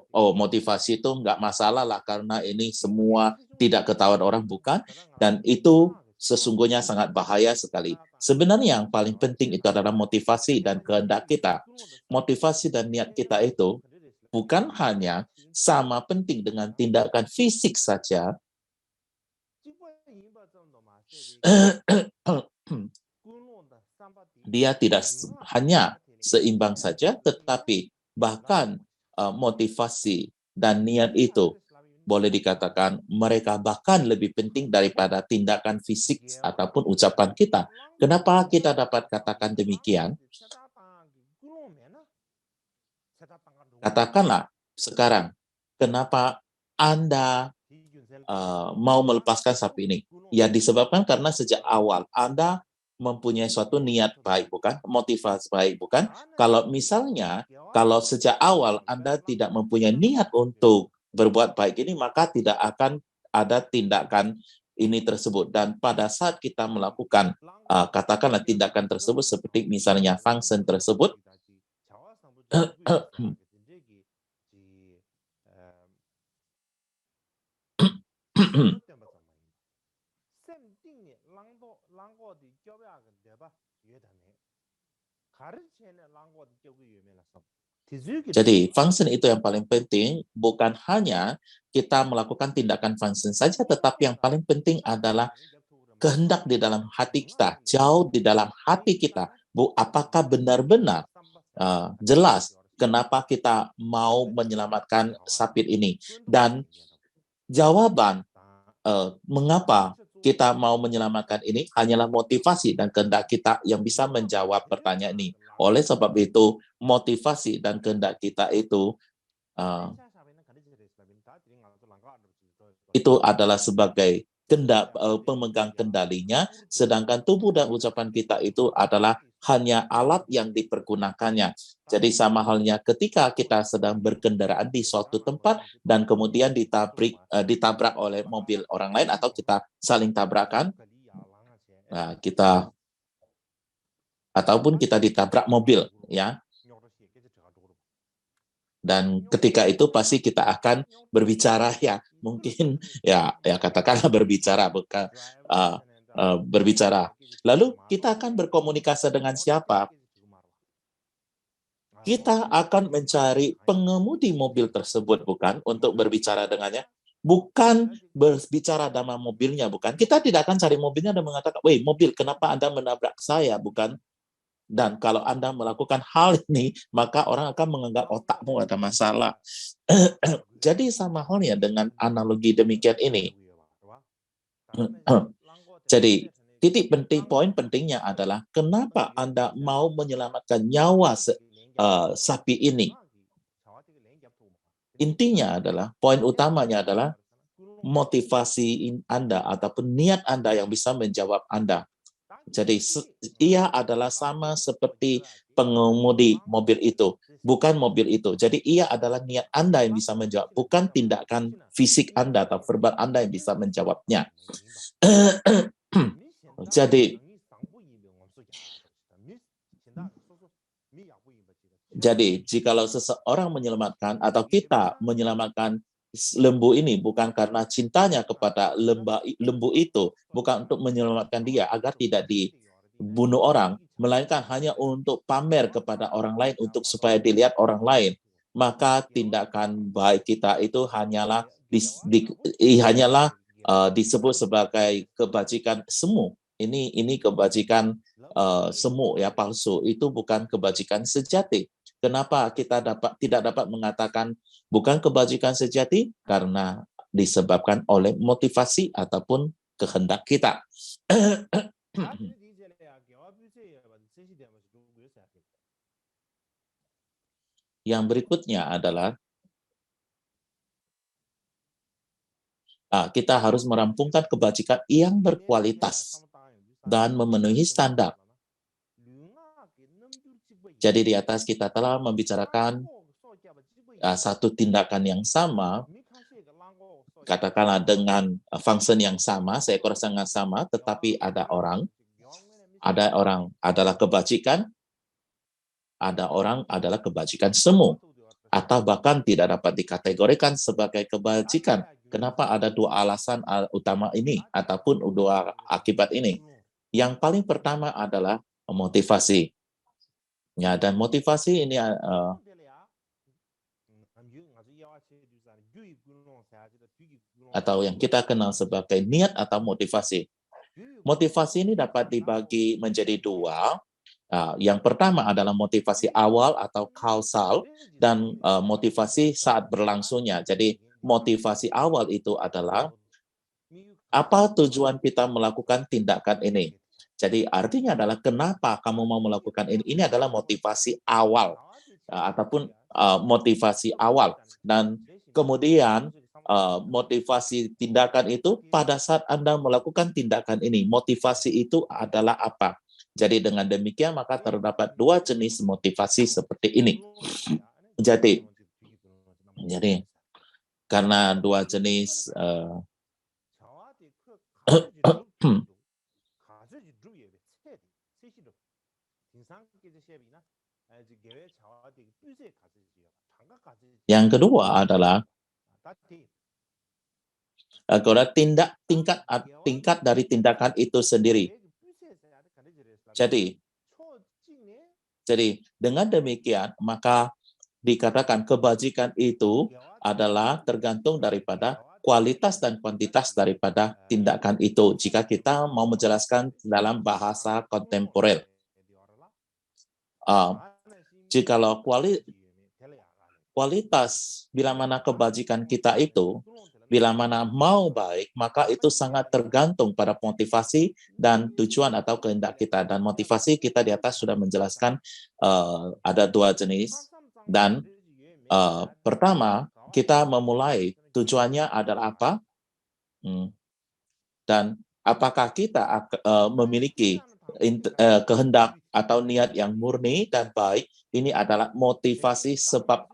motivasi itu nggak masalah lah karena ini semua tidak ketahuan orang, bukan, dan itu sesungguhnya sangat bahaya sekali. Sebenarnya yang paling penting itu adalah motivasi dan kehendak kita. Motivasi dan niat kita itu bukan hanya sama penting dengan tindakan fisik saja. Dia tidak hanya seimbang saja, tetapi bahkan motivasi dan niat itu boleh dikatakan mereka bahkan lebih penting daripada tindakan fisik ataupun ucapan kita. Kenapa kita dapat katakan demikian? Katakanlah sekarang, kenapa Anda mau melepaskan sapi ini? Ya disebabkan karena sejak awal Anda mempunyai suatu niat baik, bukan? Motivasi baik, bukan? Kalau misalnya, kalau sejak awal Anda tidak mempunyai niat untuk berbuat baik ini, maka tidak akan ada tindakan ini tersebut. Dan pada saat kita melakukan, katakanlah tindakan tersebut, seperti misalnya function tersebut, jadi, function itu yang paling penting, bukan hanya kita melakukan tindakan function saja, tetapi yang paling penting adalah kehendak di dalam hati kita, jauh di dalam hati kita. Apakah benar-benar jelas kenapa kita mau menyelamatkan sapi ini? Dan jawaban mengapa kita mau menyelamatkan ini hanyalah motivasi dan kehendak kita yang bisa menjawab pertanyaan ini. Oleh sebab itu, motivasi dan kehendak kita itu adalah sebagai pemegang kendalinya, sedangkan tubuh dan ucapan kita itu adalah hanya alat yang dipergunakannya. Jadi sama halnya ketika kita sedang berkendaraan di suatu tempat dan kemudian ditabrak oleh mobil orang lain atau kita saling tabrakan, nah kita ataupun kita ditabrak mobil, ya. Dan ketika itu pasti kita akan berbicara, ya, mungkin ya katakanlah berbicara, bukan berbicara. Lalu kita akan berkomunikasi dengan siapa? Kita akan mencari pengemudi mobil tersebut, bukan, untuk berbicara dengannya. Bukan berbicara dalam mobilnya, bukan. Kita tidak akan cari mobilnya dan mengatakan, "Woi, mobil, kenapa Anda menabrak saya?" Bukan. Dan kalau Anda melakukan hal ini, maka orang akan menganggap otakmu ada masalah. Jadi sama halnya dengan analogi demikian ini. Jadi poin pentingnya adalah kenapa Anda mau menyelamatkan nyawa sapi ini. Intinya adalah, poin utamanya adalah motivasi Anda ataupun niat Anda yang bisa menjawab Anda. Jadi ia adalah sama seperti pengemudi mobil itu, bukan mobil itu. Jadi ia adalah niat Anda yang bisa menjawab, bukan tindakan fisik Anda atau verbal Anda yang bisa menjawabnya. Jadi jikalau seseorang menyelamatkan atau kita menyelamatkan lembu ini bukan karena cintanya kepada lembu itu, bukan untuk menyelamatkan dia agar tidak dibunuh orang, melainkan hanya untuk pamer kepada orang lain, untuk supaya dilihat orang lain, maka tindakan baik kita itu hanyalah disebut sebagai kebajikan semu. Ini kebajikan semu, ya, palsu. Itu bukan kebajikan sejati. Kenapa kita tidak dapat mengatakan bukan kebajikan sejati? Karena disebabkan oleh motivasi ataupun kehendak kita. Yang berikutnya adalah kita harus merampungkan kebajikan yang berkualitas dan memenuhi standar. Jadi di atas kita telah membicarakan satu tindakan yang sama, katakanlah dengan function yang sama, seekor yang sama, tetapi ada orang adalah kebajikan, ada orang adalah kebajikan semu, atau bahkan tidak dapat dikategorikan sebagai kebajikan. Kenapa ada dua alasan utama ini, ataupun dua akibat ini? Yang paling pertama adalah motivasi. Ya, dan motivasi ini atau yang kita kenal sebagai niat atau motivasi. Motivasi ini dapat dibagi menjadi dua. Yang pertama adalah motivasi awal atau kausal dan motivasi saat berlangsungnya. Jadi motivasi awal itu adalah apa tujuan kita melakukan tindakan ini. Jadi artinya adalah kenapa kamu mau melakukan ini. Ini adalah motivasi awal ataupun motivasi awal. Dan kemudian motivasi tindakan itu pada saat Anda melakukan tindakan ini. Motivasi itu adalah apa? Jadi dengan demikian maka terdapat dua jenis motivasi seperti ini. Jadi karena dua jenis yang kedua adalah tingkat dari tindakan itu sendiri. Jadi dengan demikian maka dikatakan kebajikan itu adalah tergantung daripada kualitas dan kuantitas daripada tindakan itu. Jika kita mau menjelaskan dalam bahasa kontemporer, jikalau kualitas bila mana kebajikan kita itu, bila mana mau baik, maka itu sangat tergantung pada motivasi dan tujuan atau kehendak kita. Dan motivasi kita di atas sudah menjelaskan ada dua jenis. Dan pertama, kita memulai tujuannya adalah apa? Dan apakah kita memiliki kehendak atau niat yang murni dan baik? Ini adalah motivasi sebab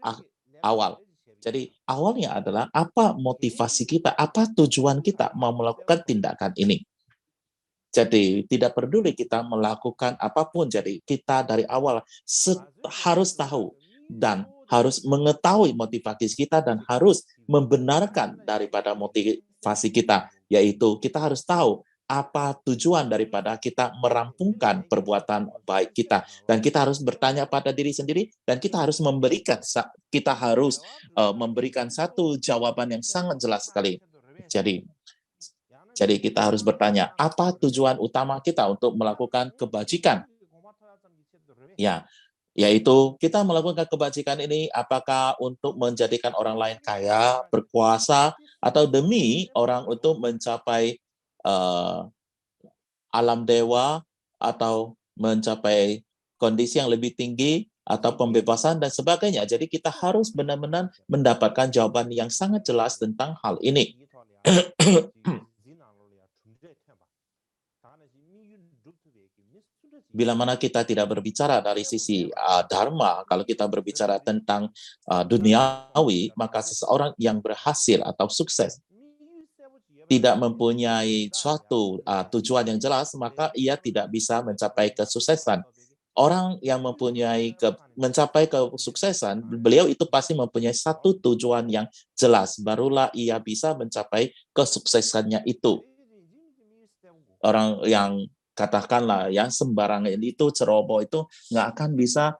awal. Jadi awalnya adalah apa motivasi kita, apa tujuan kita mau melakukan tindakan ini. Jadi tidak peduli kita melakukan apapun, jadi kita dari awal harus tahu dan harus mengetahui motivasi kita dan harus membenarkan daripada motivasi kita, yaitu kita harus tahu apa tujuan daripada kita merampungkan perbuatan baik kita, dan kita harus bertanya pada diri sendiri, dan kita harus memberikan satu jawaban yang sangat jelas sekali. Jadi kita harus bertanya, apa tujuan utama kita untuk melakukan kebajikan? Ya, yaitu kita melakukan kebajikan ini apakah untuk menjadikan orang lain kaya, berkuasa, atau demi orang untuk mencapai alam dewa, atau mencapai kondisi yang lebih tinggi, atau pembebasan dan sebagainya. Jadi kita harus benar-benar mendapatkan jawaban yang sangat jelas tentang hal ini. Bila mana kita tidak berbicara dari sisi dharma, kalau kita berbicara tentang duniawi, maka seseorang yang berhasil atau sukses tidak mempunyai suatu tujuan yang jelas, maka ia tidak bisa mencapai kesuksesan. Orang yang mencapai kesuksesan, beliau itu pasti mempunyai satu tujuan yang jelas, barulah ia bisa mencapai kesuksesannya itu. Orang yang katakanlah yang sembarangan itu ceroboh itu nggak akan bisa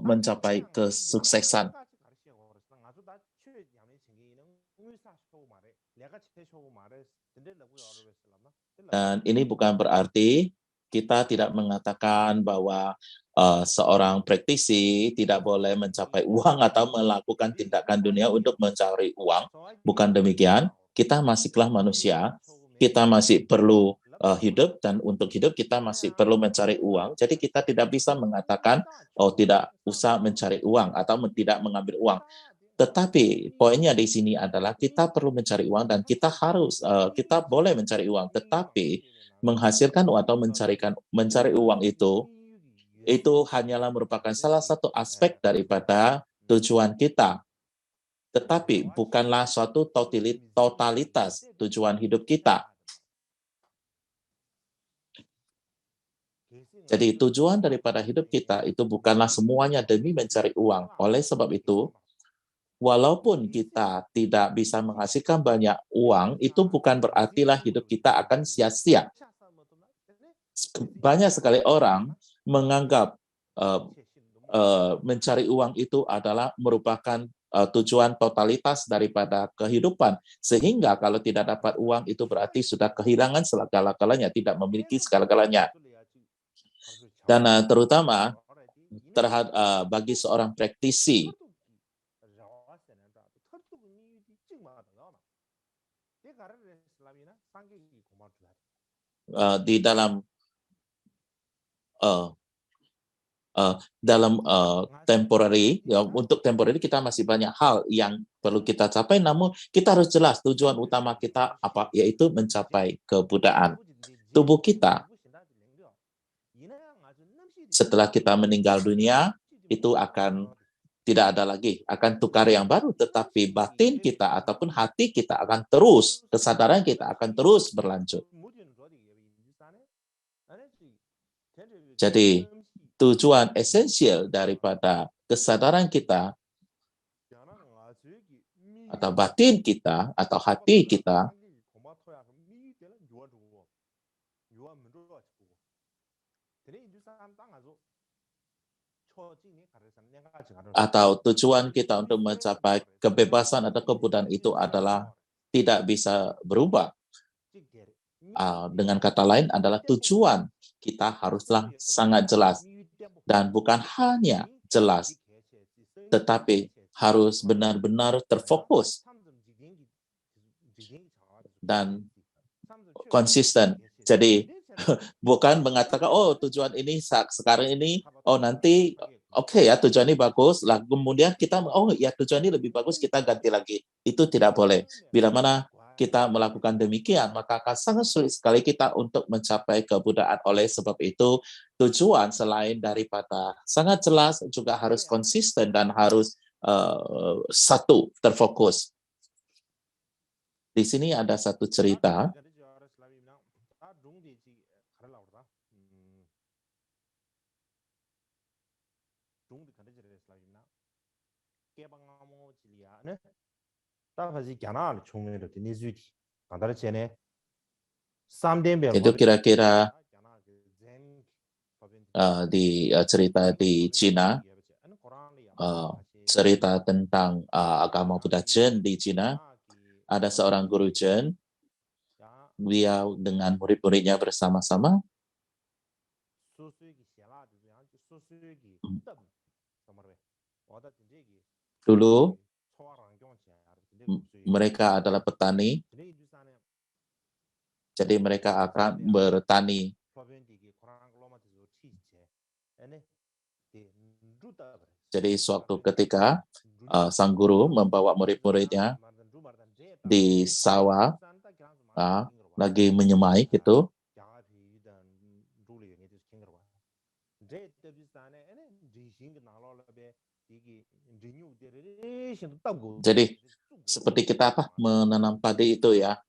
mencapai kesuksesan. Dan ini bukan berarti kita tidak mengatakan bahwa seorang praktisi tidak boleh mencapai uang atau melakukan tindakan dunia untuk mencari uang. Bukan demikian. Kita masihlah manusia. Kita masih perlu hidup, dan untuk hidup kita masih perlu mencari uang. Jadi kita tidak bisa mengatakan, oh tidak usah mencari uang atau tidak mengambil uang. Tetapi poinnya di sini adalah kita perlu mencari uang, dan kita boleh mencari uang, tetapi menghasilkan uang atau mencari uang itu hanyalah merupakan salah satu aspek daripada tujuan kita. Tetapi bukanlah suatu totalitas tujuan hidup kita. Jadi tujuan daripada hidup kita itu bukanlah semuanya demi mencari uang. Oleh sebab itu, walaupun kita tidak bisa menghasilkan banyak uang, itu bukan berartilah hidup kita akan sia-sia. Banyak sekali orang menganggap mencari uang itu adalah merupakan tujuan totalitas daripada kehidupan. Sehingga kalau tidak dapat uang itu berarti sudah kehilangan segala-galanya, tidak memiliki segala-galanya. Dan terutama bagi seorang praktisi, di dalam temporary, untuk temporary kita masih banyak hal yang perlu kita capai, namun kita harus jelas tujuan utama kita apa, yaitu mencapai kebudayaan. Tubuh kita setelah kita meninggal dunia itu akan tidak ada lagi, akan tukar yang baru, tetapi batin kita ataupun hati kita akan terus, kesadaran kita akan terus berlanjut. Jadi tujuan esensial daripada kesadaran kita atau batin kita atau hati kita atau tujuan kita untuk mencapai kebebasan atau kebudayaan itu adalah tidak bisa berubah. Dengan kata lain adalah tujuan kita haruslah sangat jelas, dan bukan hanya jelas, tetapi harus benar-benar terfokus dan konsisten. Jadi bukan mengatakan, oh tujuan ini sekarang ini, oh nanti oke ya tujuan ini bagus, lah kemudian kita, oh ya tujuan ini lebih bagus, kita ganti lagi. Itu tidak boleh. Bila mana kita melakukan demikian, maka akan sangat sulit sekali kita untuk mencapai kebudayaan. Oleh sebab itu, tujuan selain daripada sangat jelas, juga harus konsisten dan harus satu, terfokus. Di sini ada satu cerita. Itu kira-kira di cerita di Cina, cerita tentang agama Buddha Zen di Cina. Ada seorang guru Zen, dia dengan murid-muridnya bersama-sama dulu mereka adalah petani, jadi mereka akan bertani. Jadi suatu ketika sang guru membawa murid-muridnya di sawah lagi menyemai gitu. Jadi seperti kita menanam padi itu ya.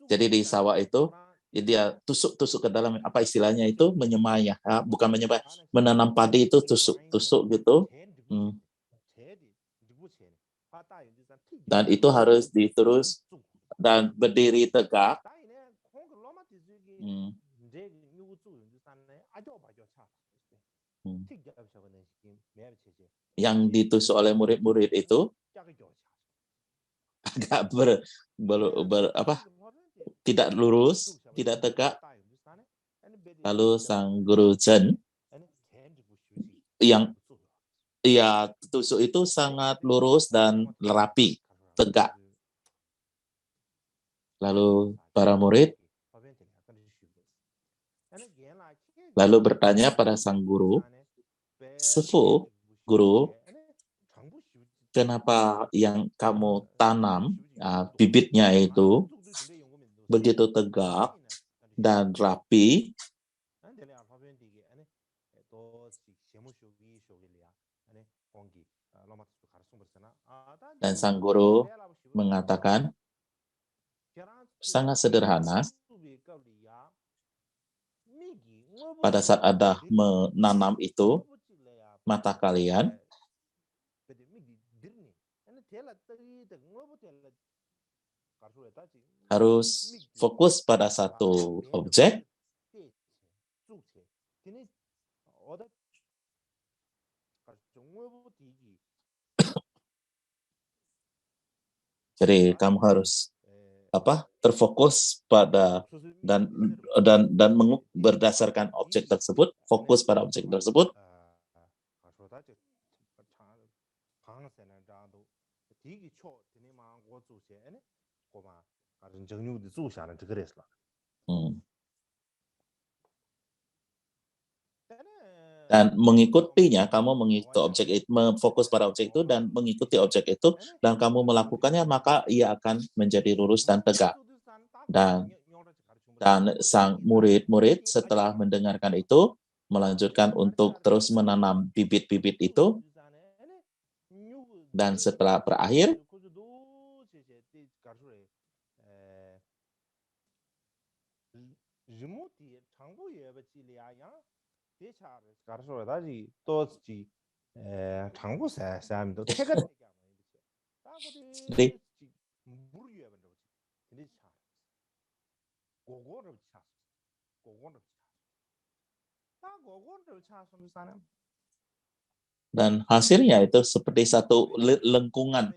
Jadi di sawah itu dia tusuk-tusuk ke dalam, apa istilahnya itu, menyemai ya, bukan menyemai, menanam padi itu tusuk-tusuk gitu. Dan itu harus diterus dan berdiri tegak. Yang ditusuk oleh murid-murid itu agak tidak lurus, tidak tegak. Lalu sang guru Zen yang tusuk itu sangat lurus dan rapi, tegak. Lalu para murid lalu bertanya pada sang guru, "Sefu, guru, kenapa yang kamu tanam bibitnya itu begitu tegak dan rapi?" Dan sang guru mengatakan, sangat sederhana. Pada saat Anda menanam itu, mata kalian harus fokus pada satu objek. Jadi kamu harus terfokus pada dan berdasarkan objek tersebut, fokus pada objek tersebut. Dan mengikutinya, kamu mengikuti objek itu, fokus pada objek itu dan mengikuti objek itu, dan kamu melakukannya, maka ia akan menjadi lurus dan tegak. Dan sang murid-murid setelah mendengarkan itu, melanjutkan untuk terus menanam bibit-bibit itu, dan setelah berakhir, dan hasilnya itu seperti satu lengkungan.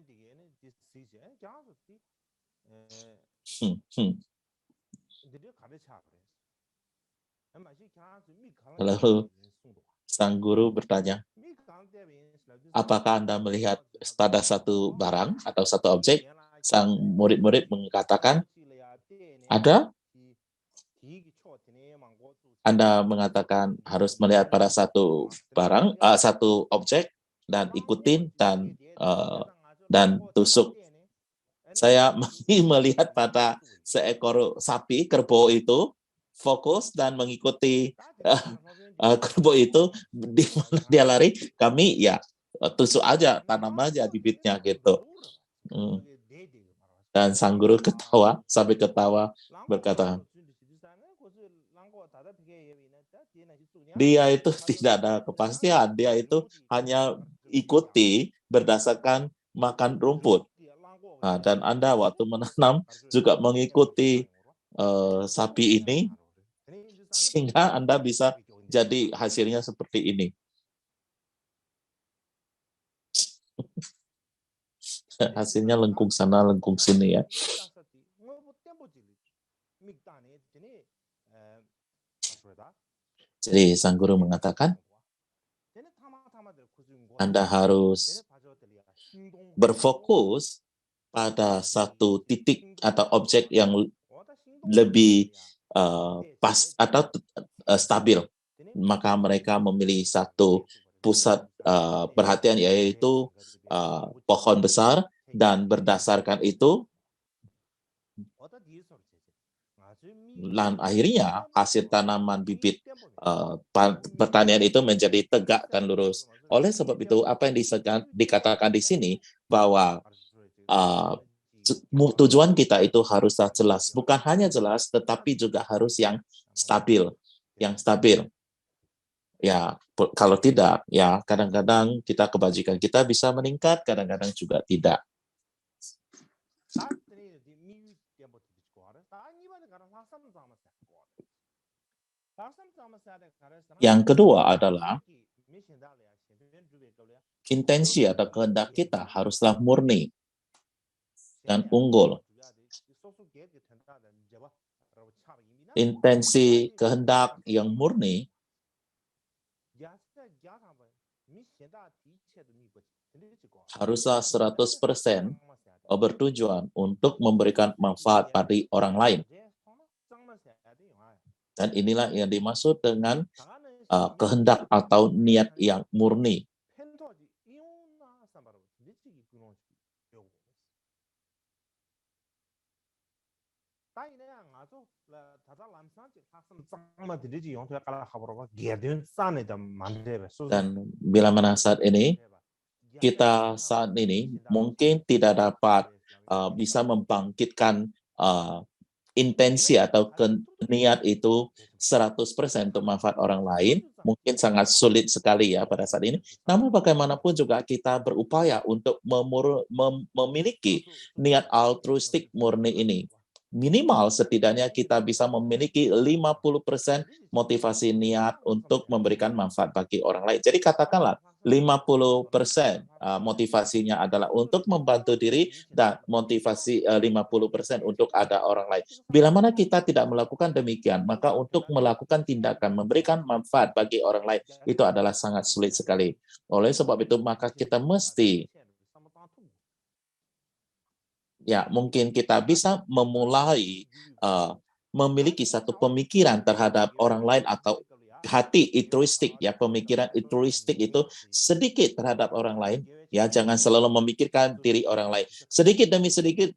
Lalu sang guru bertanya, apakah Anda melihat pada satu barang atau satu objek? Sang murid-murid mengatakan, ada. Anda mengatakan harus melihat pada satu barang, satu objek, dan ikutin dan tusuk. Saya melihat pada seekor sapi, kerbau itu, fokus dan mengikuti kerbau itu, di mana dia lari, kami ya tusuk aja, tanam aja bibitnya gitu. Dan sang guru ketawa, sampai ketawa, berkata, dia itu tidak ada kepastian, dia itu hanya ikuti berdasarkan makan rumput. Nah, dan Anda waktu menanam juga mengikuti sapi ini, sehingga Anda bisa jadi hasilnya seperti ini. Hasilnya lengkung sana, lengkung sini ya. Jadi sang guru mengatakan, Anda harus berfokus pada satu titik atau objek yang lebih pas atau stabil. Maka mereka memilih satu pusat perhatian, yaitu pohon besar, dan berdasarkan itu, dan akhirnya hasil tanaman bibit pertanian itu menjadi tegak dan lurus. Oleh sebab itu, apa yang dikatakan di sini, bahwa tujuan kita itu haruslah jelas. Bukan hanya jelas, tetapi juga harus yang stabil. Yang stabil. Ya, kalau tidak, ya kadang-kadang kebajikan kita bisa meningkat, kadang-kadang juga tidak. Yang kedua adalah intensi atau kehendak kita haruslah murni dan unggul. Intensi kehendak yang murni haruslah 100% bertujuan untuk memberikan manfaat pada orang lain. Dan inilah yang dimaksud dengan kehendak atau niat yang murni. Dan bila mana saat ini, kita saat ini mungkin tidak dapat bisa membangkitkan intensi atau niat itu 100% untuk manfaat orang lain, mungkin sangat sulit sekali ya pada saat ini. Namun bagaimanapun juga kita berupaya untuk memiliki niat altruistik murni ini. Minimal setidaknya kita bisa memiliki 50% motivasi niat untuk memberikan manfaat bagi orang lain. Jadi katakanlah 50% motivasinya adalah untuk membantu diri, dan motivasi 50% untuk ada orang lain. Bila mana kita tidak melakukan demikian, maka untuk melakukan tindakan memberikan manfaat bagi orang lain itu adalah sangat sulit sekali. Oleh sebab itu, maka kita mesti mungkin kita bisa memulai memiliki satu pemikiran terhadap orang lain, atau hati altruistik, pemikiran altruistik itu sedikit terhadap orang lain, jangan selalu memikirkan diri orang lain. Sedikit demi sedikit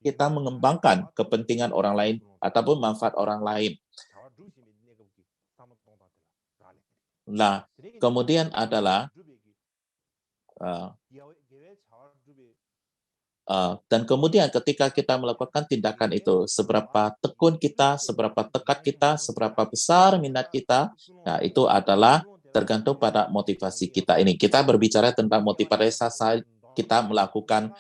kita mengembangkan kepentingan orang lain ataupun manfaat orang lain. Nah, kemudian adalah dan kemudian ketika kita melakukan tindakan itu, seberapa tekun kita, seberapa tekad kita, seberapa besar minat kita, itu adalah tergantung pada motivasi kita ini. Kita berbicara tentang motivasi saat kita melakukan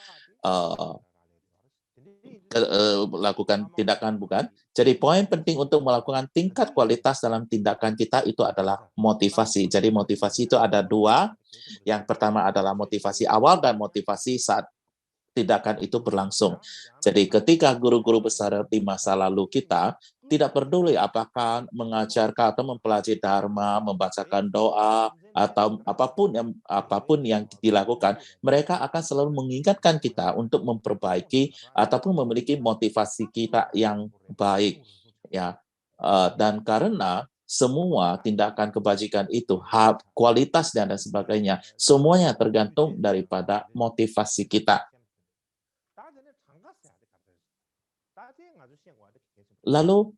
tindakan, bukan? Jadi poin penting untuk melakukan tingkat kualitas dalam tindakan kita itu adalah motivasi. Jadi motivasi itu ada dua. Yang pertama adalah motivasi awal dan motivasi saat tindakan itu berlangsung. Jadi ketika guru-guru besar di masa lalu kita, tidak peduli apakah mengajarkan atau mempelajari dharma, membacakan doa, atau apapun yang dilakukan, mereka akan selalu mengingatkan kita untuk memperbaiki ataupun memiliki motivasi kita yang baik. Dan karena semua tindakan kebajikan itu, kualitas dan sebagainya, semuanya tergantung daripada motivasi kita. Lalu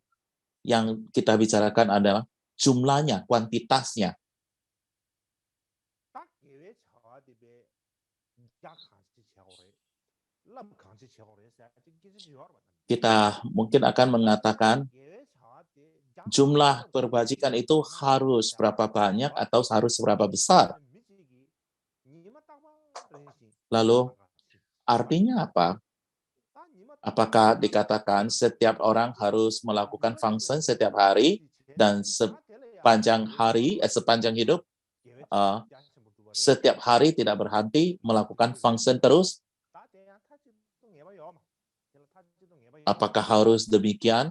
yang kita bicarakan adalah jumlahnya, kuantitasnya. Kita mungkin akan mengatakan jumlah perbajikan itu harus berapa banyak atau harus berapa besar. Lalu artinya apa? Apakah dikatakan setiap orang harus melakukan function setiap hari dan sepanjang hidup, setiap hari tidak berhenti melakukan function terus? Apakah harus demikian?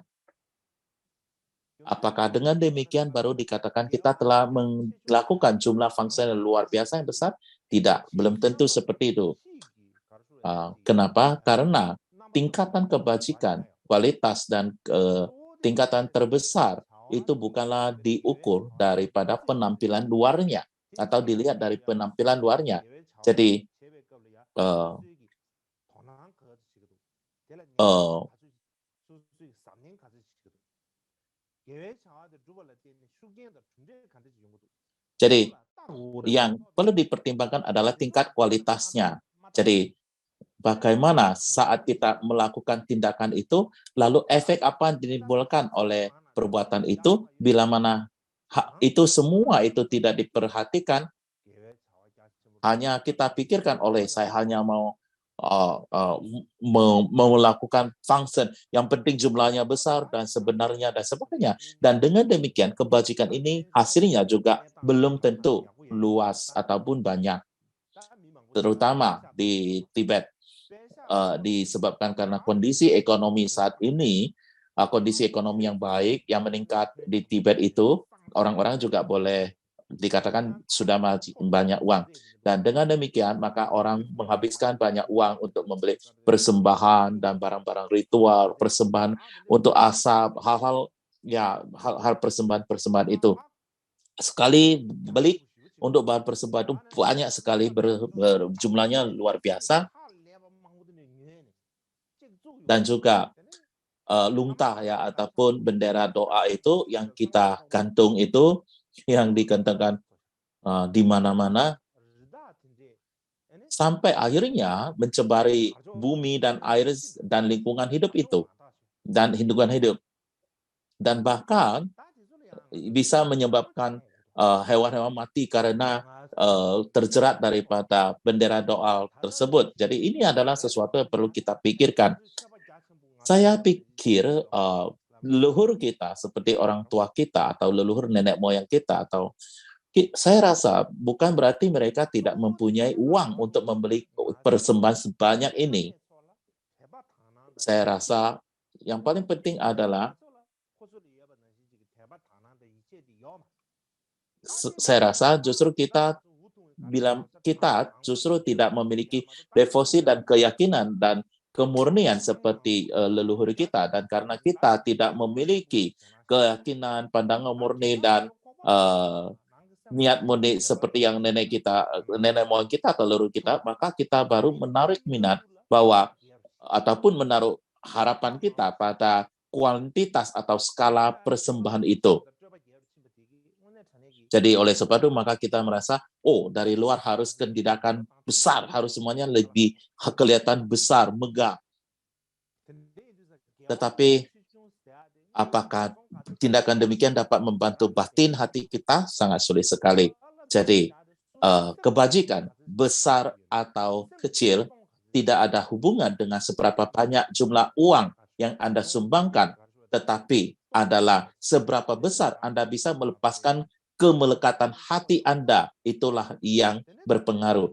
Apakah dengan demikian baru dikatakan kita telah melakukan jumlah function yang luar biasa yang besar? Tidak, belum tentu seperti itu. Kenapa? Karena tingkatan kebajikan, kualitas, dan tingkatan terbesar itu bukanlah diukur daripada penampilan luarnya atau dilihat dari penampilan luarnya. Jadi, jadi yang perlu dipertimbangkan adalah tingkat kualitasnya. Jadi, bagaimana saat kita melakukan tindakan itu, lalu efek apa yang ditimbulkan oleh perbuatan itu, bila mana itu semua itu tidak diperhatikan, hanya kita pikirkan oleh saya hanya mau melakukan function, yang penting jumlahnya besar dan sebenarnya dan sebagainya. Dan dengan demikian, kebajikan ini hasilnya juga belum tentu luas ataupun banyak. Terutama di Tibet, disebabkan karena kondisi ekonomi saat ini, kondisi ekonomi yang baik, yang meningkat di Tibet itu, orang-orang juga boleh dikatakan sudah banyak uang. Dan dengan demikian, maka orang menghabiskan banyak uang untuk membeli persembahan dan barang-barang ritual, persembahan untuk asap, hal-hal persembahan itu. Sekali beli untuk bahan persembahan itu banyak sekali, jumlahnya luar biasa. Dan juga lungtah ya, ataupun bendera doa itu yang kita gantung itu, yang digantungkan di mana-mana, sampai akhirnya mencemari bumi dan air dan lingkungan hidup itu, dan lingkungan hidup. Dan bahkan bisa menyebabkan hewan-hewan mati karena terjerat daripada bendera doa tersebut. Jadi ini adalah sesuatu yang perlu kita pikirkan. Saya pikir leluhur kita, seperti orang tua kita atau leluhur nenek moyang kita, atau saya rasa bukan berarti mereka tidak mempunyai uang untuk membeli persembahan sebanyak ini. Saya rasa yang paling penting adalah saya rasa justru bila kita justru tidak memiliki devosi dan keyakinan dan kemurnian seperti leluhur kita, dan karena kita tidak memiliki keyakinan, pandangan murni, dan niat murni seperti yang nenek moyang kita atau leluhur kita, maka kita baru menarik minat ataupun menaruh harapan kita pada kuantitas atau skala persembahan itu. Jadi oleh sebab itu maka kita merasa, dari luar harus tindakan besar, harus semuanya lebih kelihatan besar, megah. Tetapi apakah tindakan demikian dapat membantu batin hati kita? Sangat sulit sekali. Jadi kebajikan besar atau kecil tidak ada hubungan dengan seberapa banyak jumlah uang yang Anda sumbangkan, tetapi adalah seberapa besar Anda bisa melepaskan kemelekatan hati Anda, itulah yang berpengaruh.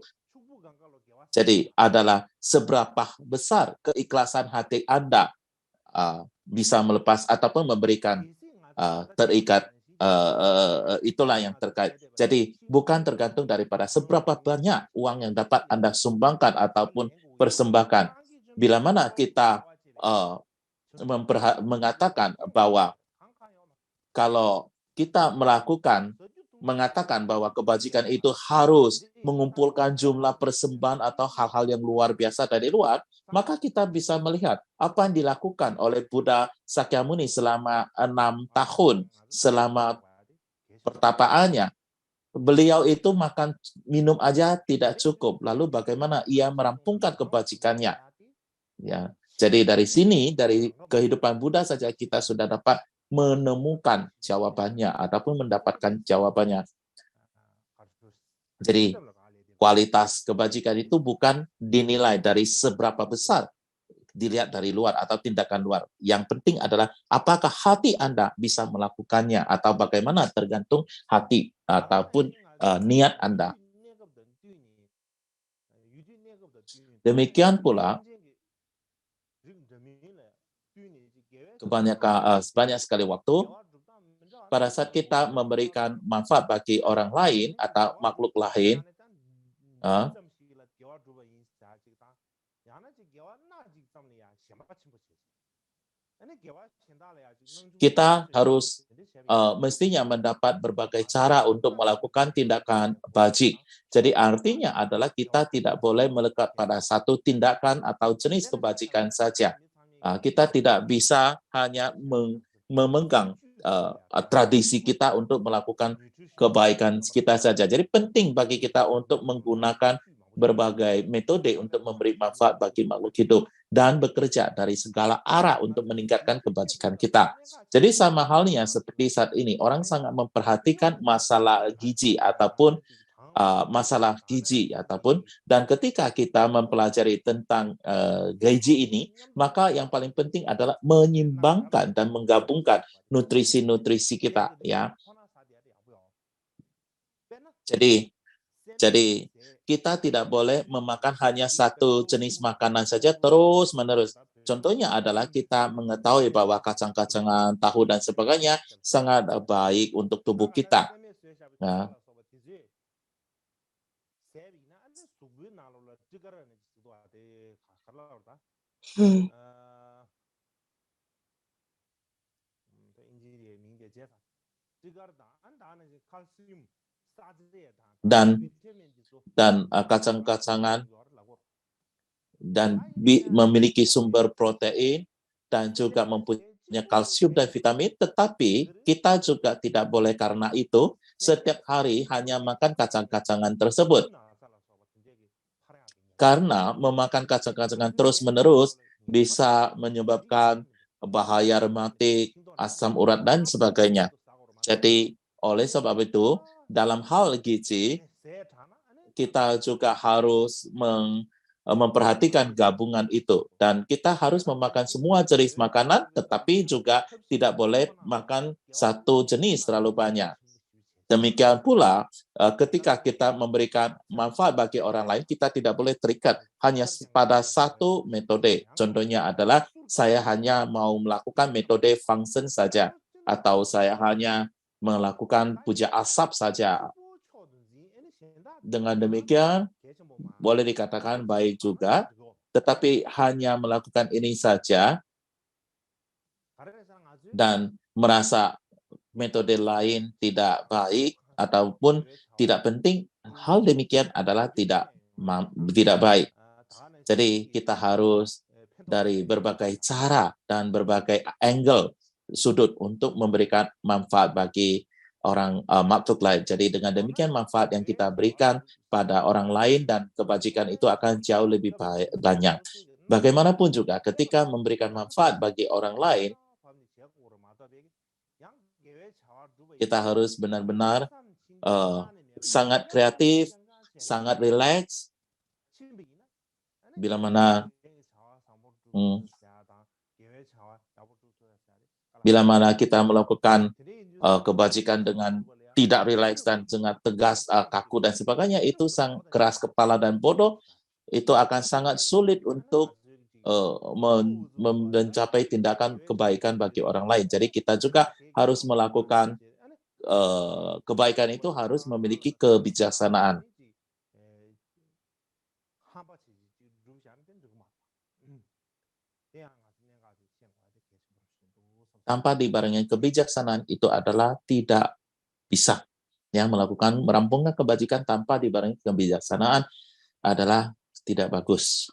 Jadi adalah seberapa besar keikhlasan hati Anda bisa melepas ataupun memberikan terikat, itulah yang terkait. Jadi bukan tergantung daripada seberapa banyak uang yang dapat Anda sumbangkan ataupun persembahkan. Bila mana kita mengatakan bahwa kalau kita mengatakan bahwa kebajikan itu harus mengumpulkan jumlah persembahan atau hal-hal yang luar biasa dari luar, maka kita bisa melihat apa yang dilakukan oleh Buddha Sakyamuni selama 6 tahun, selama pertapaannya. Beliau itu makan minum aja tidak cukup, lalu bagaimana ia merampungkan kebajikannya. Ya, jadi dari sini, dari kehidupan Buddha saja kita sudah dapat menemukan jawabannya ataupun mendapatkan jawabannya. Jadi kualitas kebajikan itu bukan dinilai dari seberapa besar dilihat dari luar atau tindakan luar. Yang penting adalah apakah hati Anda bisa melakukannya atau bagaimana tergantung hati ataupun niat Anda. Demikian pula banyak sekali waktu pada saat kita memberikan manfaat bagi orang lain atau makhluk lain, kita harus mestinya mendapat berbagai cara untuk melakukan tindakan bajik. Jadi artinya adalah kita tidak boleh melekat pada satu tindakan atau jenis kebajikan saja. Kita tidak bisa hanya memegang tradisi kita untuk melakukan kebaikan kita saja. Jadi penting bagi kita untuk menggunakan berbagai metode untuk memberi manfaat bagi makhluk hidup dan bekerja dari segala arah untuk meningkatkan kebajikan kita. Jadi sama halnya seperti saat ini, orang sangat memperhatikan masalah gizi ataupun dan ketika kita mempelajari tentang gizi ini, maka yang paling penting adalah menyimbangkan dan menggabungkan nutrisi-nutrisi kita, ya. Jadi kita tidak boleh memakan hanya satu jenis makanan saja terus-menerus. Contohnya adalah kita mengetahui bahwa kacang-kacangan, tahu, dan sebagainya sangat baik untuk tubuh kita. Nah, dan kacang-kacangan dan memiliki sumber protein dan juga mempunyai kalsium dan vitamin, tetapi kita juga tidak boleh karena itu setiap hari hanya makan kacang-kacangan tersebut. Karena memakan kacang-kacangan terus-menerus bisa menyebabkan bahaya rematik, asam urat, dan sebagainya. Jadi, oleh sebab itu, dalam hal gizi, kita juga harus memperhatikan gabungan itu. Dan kita harus memakan semua jenis makanan, tetapi juga tidak boleh makan satu jenis terlalu banyak. Demikian pula, ketika kita memberikan manfaat bagi orang lain, kita tidak boleh terikat hanya pada satu metode. Contohnya adalah, saya hanya mau melakukan metode function saja, atau saya hanya melakukan puja asap saja. Dengan demikian, boleh dikatakan baik juga, tetapi hanya melakukan ini saja dan merasa metode lain tidak baik ataupun tidak penting, hal demikian adalah tidak baik. Jadi kita harus dari berbagai cara dan berbagai angle sudut untuk memberikan manfaat bagi orang makhluk lain. Jadi dengan demikian manfaat yang kita berikan pada orang lain dan kebajikan itu akan jauh lebih banyak. Bagaimanapun juga ketika memberikan manfaat bagi orang lain, kita harus benar-benar sangat kreatif, sangat rileks, bila mana kita melakukan kebajikan dengan tidak rileks dan sangat tegas, kaku, dan sebagainya, itu sangat keras kepala dan bodoh, itu akan sangat sulit untuk mencapai tindakan kebaikan bagi orang lain. Jadi kita juga harus melakukan kebaikan itu harus memiliki kebijaksanaan. Tanpa dibarengi kebijaksanaan itu adalah tidak bisa. Yang melakukan merampungkan kebajikan tanpa dibarengi kebijaksanaan adalah tidak bagus.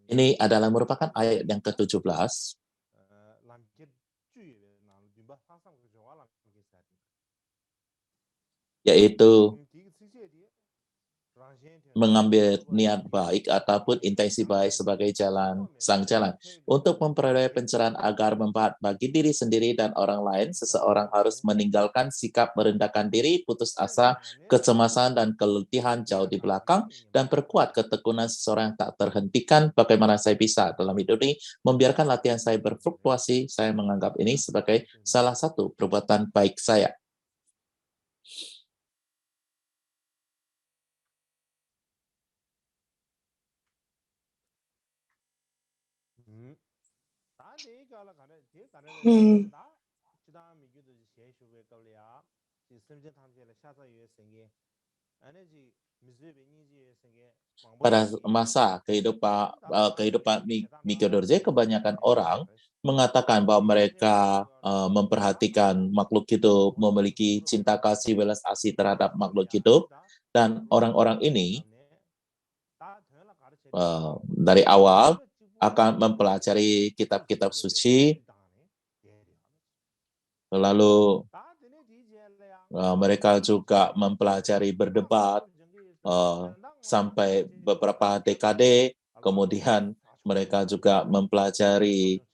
Ini adalah merupakan ayat yang ke-17, yaitu mengambil niat baik ataupun intensi baik sebagai sang jalan. Untuk memperoleh pencerahan agar bermanfaat bagi diri sendiri dan orang lain, seseorang harus meninggalkan sikap merendahkan diri, putus asa, kecemasan, dan keletihan jauh di belakang, dan perkuat ketekunan seseorang yang tak terhentikan. Bagaimana saya bisa dalam hidup ini membiarkan latihan saya berfluktuasi? Saya menganggap ini sebagai salah satu perbuatan baik saya. Pada masa kehidupan Mikyo Dorje, kebanyakan orang mengatakan bahwa mereka memperhatikan makhluk hidup, memiliki cinta kasih belas asih terhadap makhluk hidup, dan orang-orang ini dari awal akan mempelajari kitab-kitab suci, lalu mereka juga mempelajari berdebat sampai beberapa dekade, kemudian mereka juga mempelajari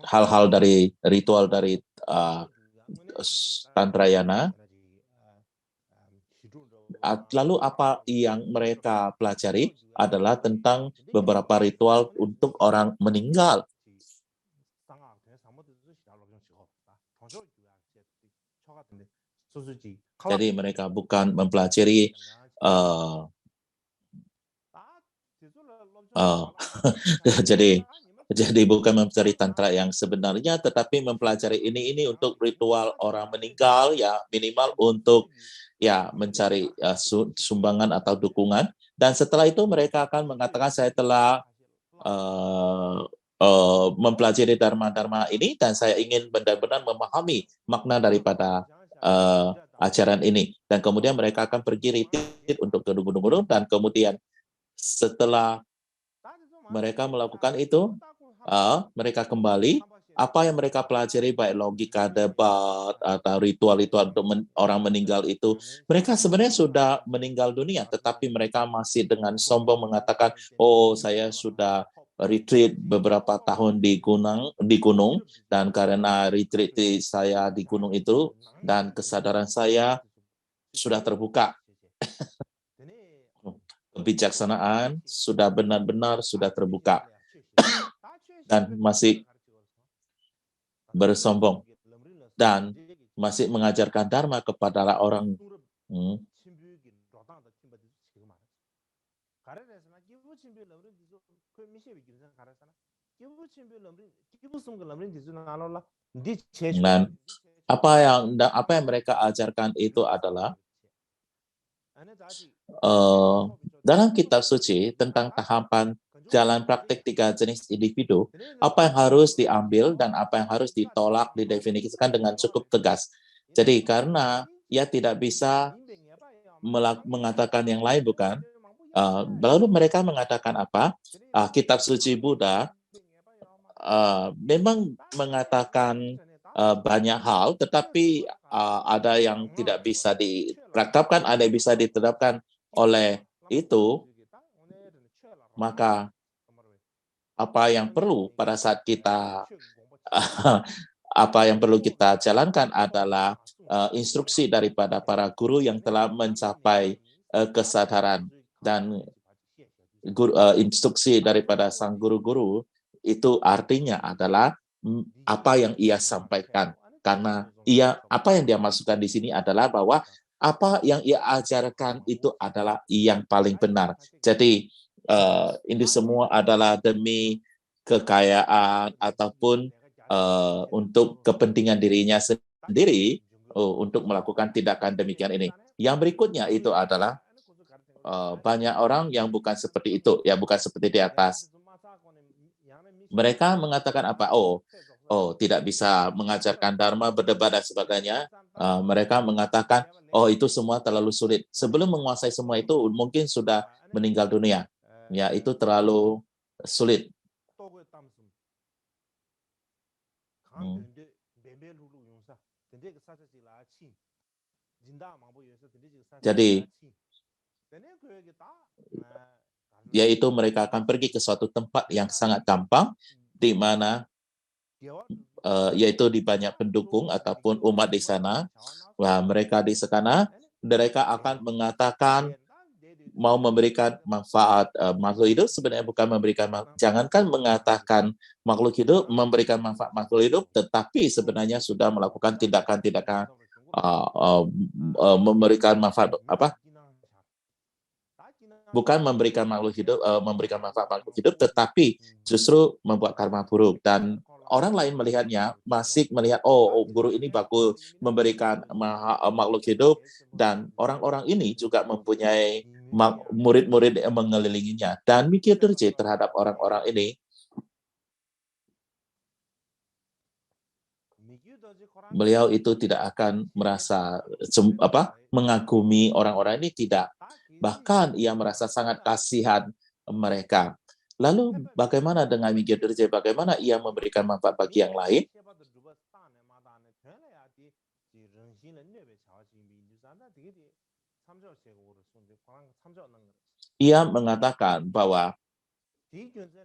hal-hal dari ritual dari Tantrayana. Lalu apa yang mereka pelajari adalah tentang beberapa ritual untuk orang meninggal. Jadi mereka bukan mempelajari jadi bukan mempelajari tantra yang sebenarnya, tetapi mempelajari ini untuk ritual orang meninggal, ya minimal untuk ya mencari sumbangan atau dukungan. Dan setelah itu mereka akan mengatakan, saya telah mempelajari dharma-dharma ini dan saya ingin benar-benar memahami makna daripada ajaran ini. Dan kemudian mereka akan pergi retreat untuk ke gunung-gunung, dan kemudian setelah mereka melakukan itu, mereka kembali, apa yang mereka pelajari, baik logika debat atau ritual-ritual untuk orang meninggal itu, mereka sebenarnya sudah meninggal dunia, tetapi mereka masih dengan sombong mengatakan, oh saya sudah retreat beberapa tahun di gunung, dan karena retreat saya di gunung itu, dan kesadaran saya sudah terbuka. Kebijaksanaan sudah benar-benar sudah terbuka. Dan masih bersombong dan masih mengajarkan dharma kepada orang. Dan apa yang mereka ajarkan itu adalah dalam kitab suci tentang tahapan jalan praktik 3 jenis individu, apa yang harus diambil dan apa yang harus ditolak didefinisikan dengan cukup tegas. Jadi karena ia tidak bisa mengatakan yang lain, bukan? Lalu mereka mengatakan apa? Kitab suci Buddha memang mengatakan banyak hal, tetapi ada yang tidak bisa dipraktikkan, ada yang bisa diterapkan. Oleh itu, maka apa yang perlu pada saat kita apa yang perlu kita jalankan adalah instruksi daripada para guru yang telah mencapai kesadaran, dan instruksi daripada sang guru-guru itu artinya adalah apa yang ia sampaikan, karena apa yang dia masukkan di sini adalah bahwa apa yang ia ajarkan itu adalah yang paling benar. Jadi ini semua adalah demi kekayaan ataupun untuk kepentingan dirinya sendiri untuk melakukan tindakan demikian ini. Yang berikutnya itu adalah banyak orang yang bukan seperti itu, ya bukan seperti di atas. Mereka mengatakan apa? Tidak bisa mengajarkan dharma, berdebat dan sebagainya. Mereka mengatakan, itu semua terlalu sulit. Sebelum menguasai semua itu, mungkin sudah meninggal dunia. Ya, itu terlalu sulit. Hmm. Jadi, yaitu mereka akan pergi ke suatu tempat yang sangat gampang, di mana yaitu di banyak pendukung ataupun umat di sana. Wah, mereka di sana, mereka akan mengatakan mau memberikan manfaat makhluk hidup, sebenarnya bukan memberikan jangankan mengatakan makhluk hidup memberikan manfaat makhluk hidup, tetapi sebenarnya sudah melakukan tindakan-tindakan memberikan manfaat apa? Bukan memberikan makhluk hidup, memberikan manfaat makhluk hidup, tetapi justru membuat karma buruk. Dan orang lain melihatnya, masih melihat, oh, guru ini bagus memberikan makhluk hidup, dan orang-orang ini juga mempunyai murid-murid yang mengelilinginya. Dan mikir terjadi terhadap orang-orang ini, beliau itu tidak akan merasa mengagumi orang-orang ini, tidak. Bahkan ia merasa sangat kasihan mereka. Lalu bagaimana dengan Mikir Durje? Bagaimana ia memberikan manfaat bagi yang lain? Ia mengatakan bahwa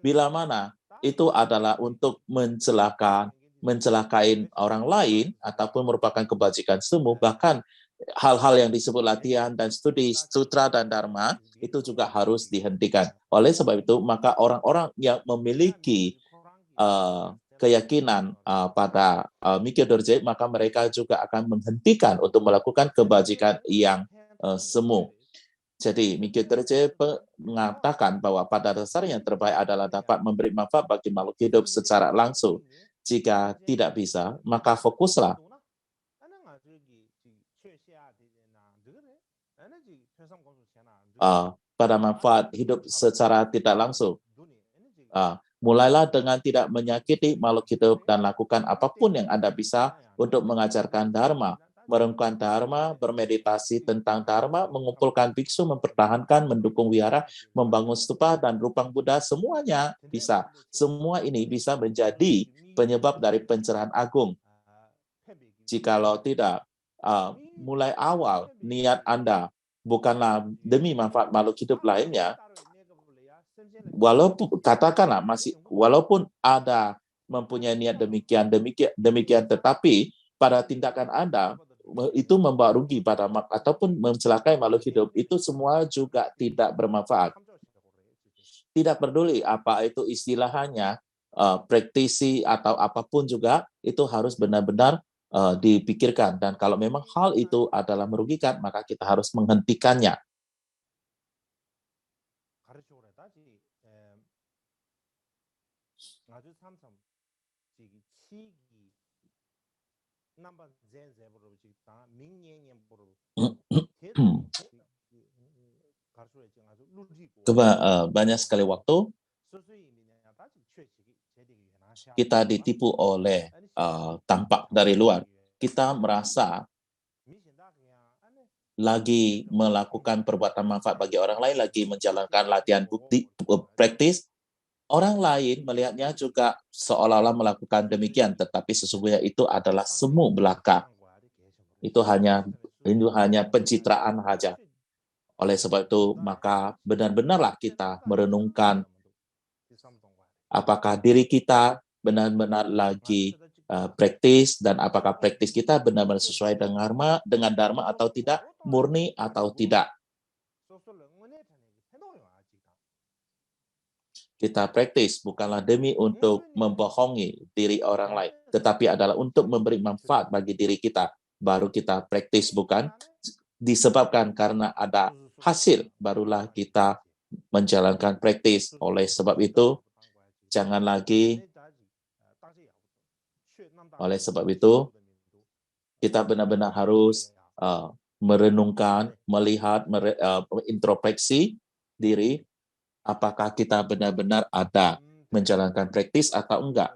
bila mana itu adalah untuk mencelakai orang lain ataupun merupakan kebajikan semu, bahkan hal-hal yang disebut latihan dan studi sutra dan dharma itu juga harus dihentikan. Oleh sebab itu, maka orang-orang yang memiliki keyakinan pada Mikir Dorje, maka mereka juga akan menghentikan untuk melakukan kebajikan yang semu. Jadi, Mikir Dorje mengatakan bahwa pada dasarnya yang terbaik adalah dapat memberi manfaat bagi makhluk hidup secara langsung. Jika tidak bisa, maka fokuslah pada manfaat hidup secara tidak langsung. Mulailah dengan tidak menyakiti makhluk hidup dan lakukan apapun yang Anda bisa untuk mengajarkan Dharma, merenungkan Dharma, bermeditasi tentang Dharma, mengumpulkan biksu, mempertahankan, mendukung wihara, membangun stupa dan rupang Buddha, semuanya bisa. Semua ini bisa menjadi penyebab dari pencerahan agung. Jikalau tidak, mulai awal niat Anda bukanlah demi manfaat makhluk hidup lainnya, walaupun katakanlah walaupun ada mempunyai niat demikian, tetapi pada tindakan Anda itu membawa rugi pada ataupun mencelakai makhluk hidup, itu semua juga tidak bermanfaat. Tidak peduli apa itu istilahnya, praktisi atau apapun juga, itu harus benar-benar dipikirkan. Dan kalau memang hal itu adalah merugikan, maka kita harus menghentikannya. Banyak sekali waktu kita ditipu oleh tampak dari luar. Kita merasa lagi melakukan perbuatan manfaat bagi orang lain, lagi menjalankan latihan bukti praktis. Orang lain melihatnya juga seolah-olah melakukan demikian, tetapi sesungguhnya itu adalah semu belaka. Itu hanya pencitraan saja. Oleh sebab itu, maka benar-benarlah kita merenungkan apakah diri kita benar-benar lagi praktis, dan apakah praktis kita benar-benar sesuai dengan dharma atau tidak, murni atau tidak. Kita praktis bukanlah demi untuk membohongi diri orang lain, tetapi adalah untuk memberi manfaat bagi diri kita. Baru kita praktis, bukan? Disebabkan karena ada hasil, barulah kita menjalankan praktis. Oleh sebab itu, jangan lagi. Oleh sebab itu, kita benar-benar harus merenungkan, melihat, introspeksi diri, apakah kita benar-benar ada menjalankan praktis atau enggak.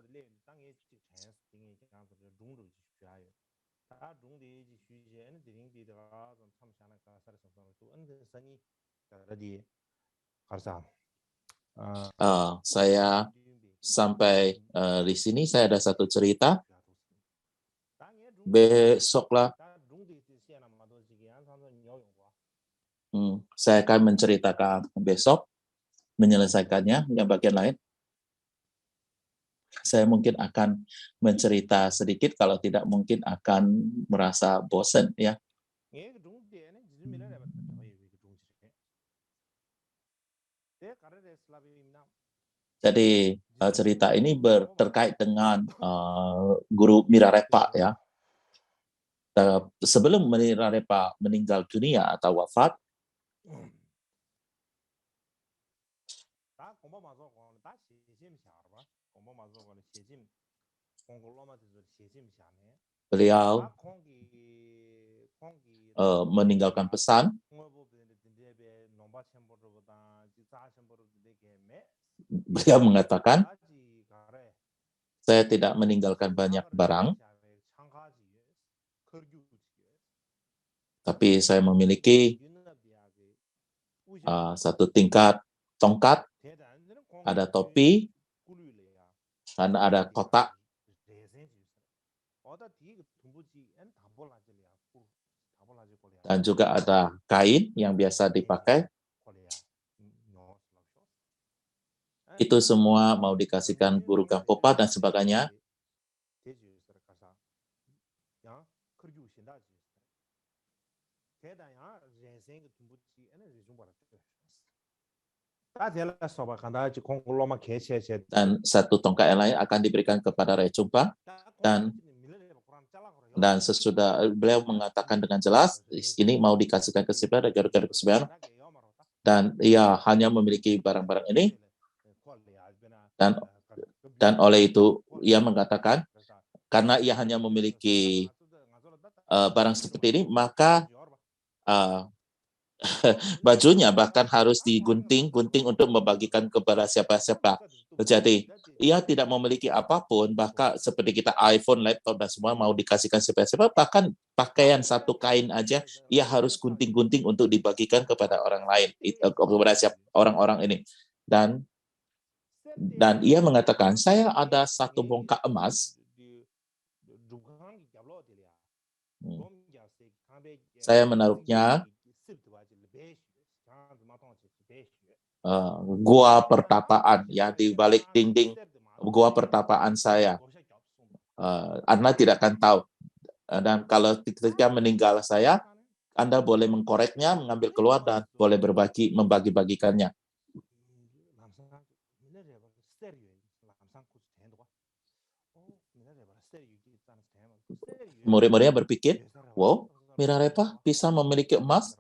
Saya sampai di sini saya ada satu cerita. Besoklah saya akan menceritakan besok, menyelesaikannya. Yang bagian lain saya mungkin akan mencerita sedikit, kalau tidak mungkin akan merasa bosan ya. Jadi cerita ini terkait dengan guru Mirarepa ya. Sebelum Mirarepa meninggal dunia atau wafat, beliau meninggalkan pesan. Beliau mengatakan, saya tidak meninggalkan banyak barang, tapi saya memiliki satu tingkat tongkat, ada topi, dan ada kotak, dan juga ada kain yang biasa dipakai. Itu semua mau dikasihkan guru Gampopa dan sebagainya. Dan satu tongkat yang lain akan diberikan kepada Rechungpa, dan sesudah beliau mengatakan dengan jelas, ini mau dikasihkan ke Sibar, dan ia hanya memiliki barang-barang ini, dan oleh itu ia mengatakan, karena ia hanya memiliki barang seperti ini, maka bajunya bahkan harus digunting-gunting untuk membagikan kepada siapa-siapa. Jadi ia tidak memiliki apapun, bahkan seperti kita iPhone, laptop dan semua mau dikasihkan siapa-siapa, bahkan pakaian satu kain aja ia harus gunting-gunting untuk dibagikan kepada orang lain, kepada orang-orang ini. Dan ia mengatakan, saya ada satu bongkak emas. Saya menaruhnya gua pertapaan ya, di balik dinding gua pertapaan saya. Anda tidak akan tahu. Dan kalau ketika meninggal saya, Anda boleh mengkoreknya, mengambil keluar dan boleh membagi-bagikannya. Murid-muridnya berpikir, wow, Mirarepa bisa memiliki emas?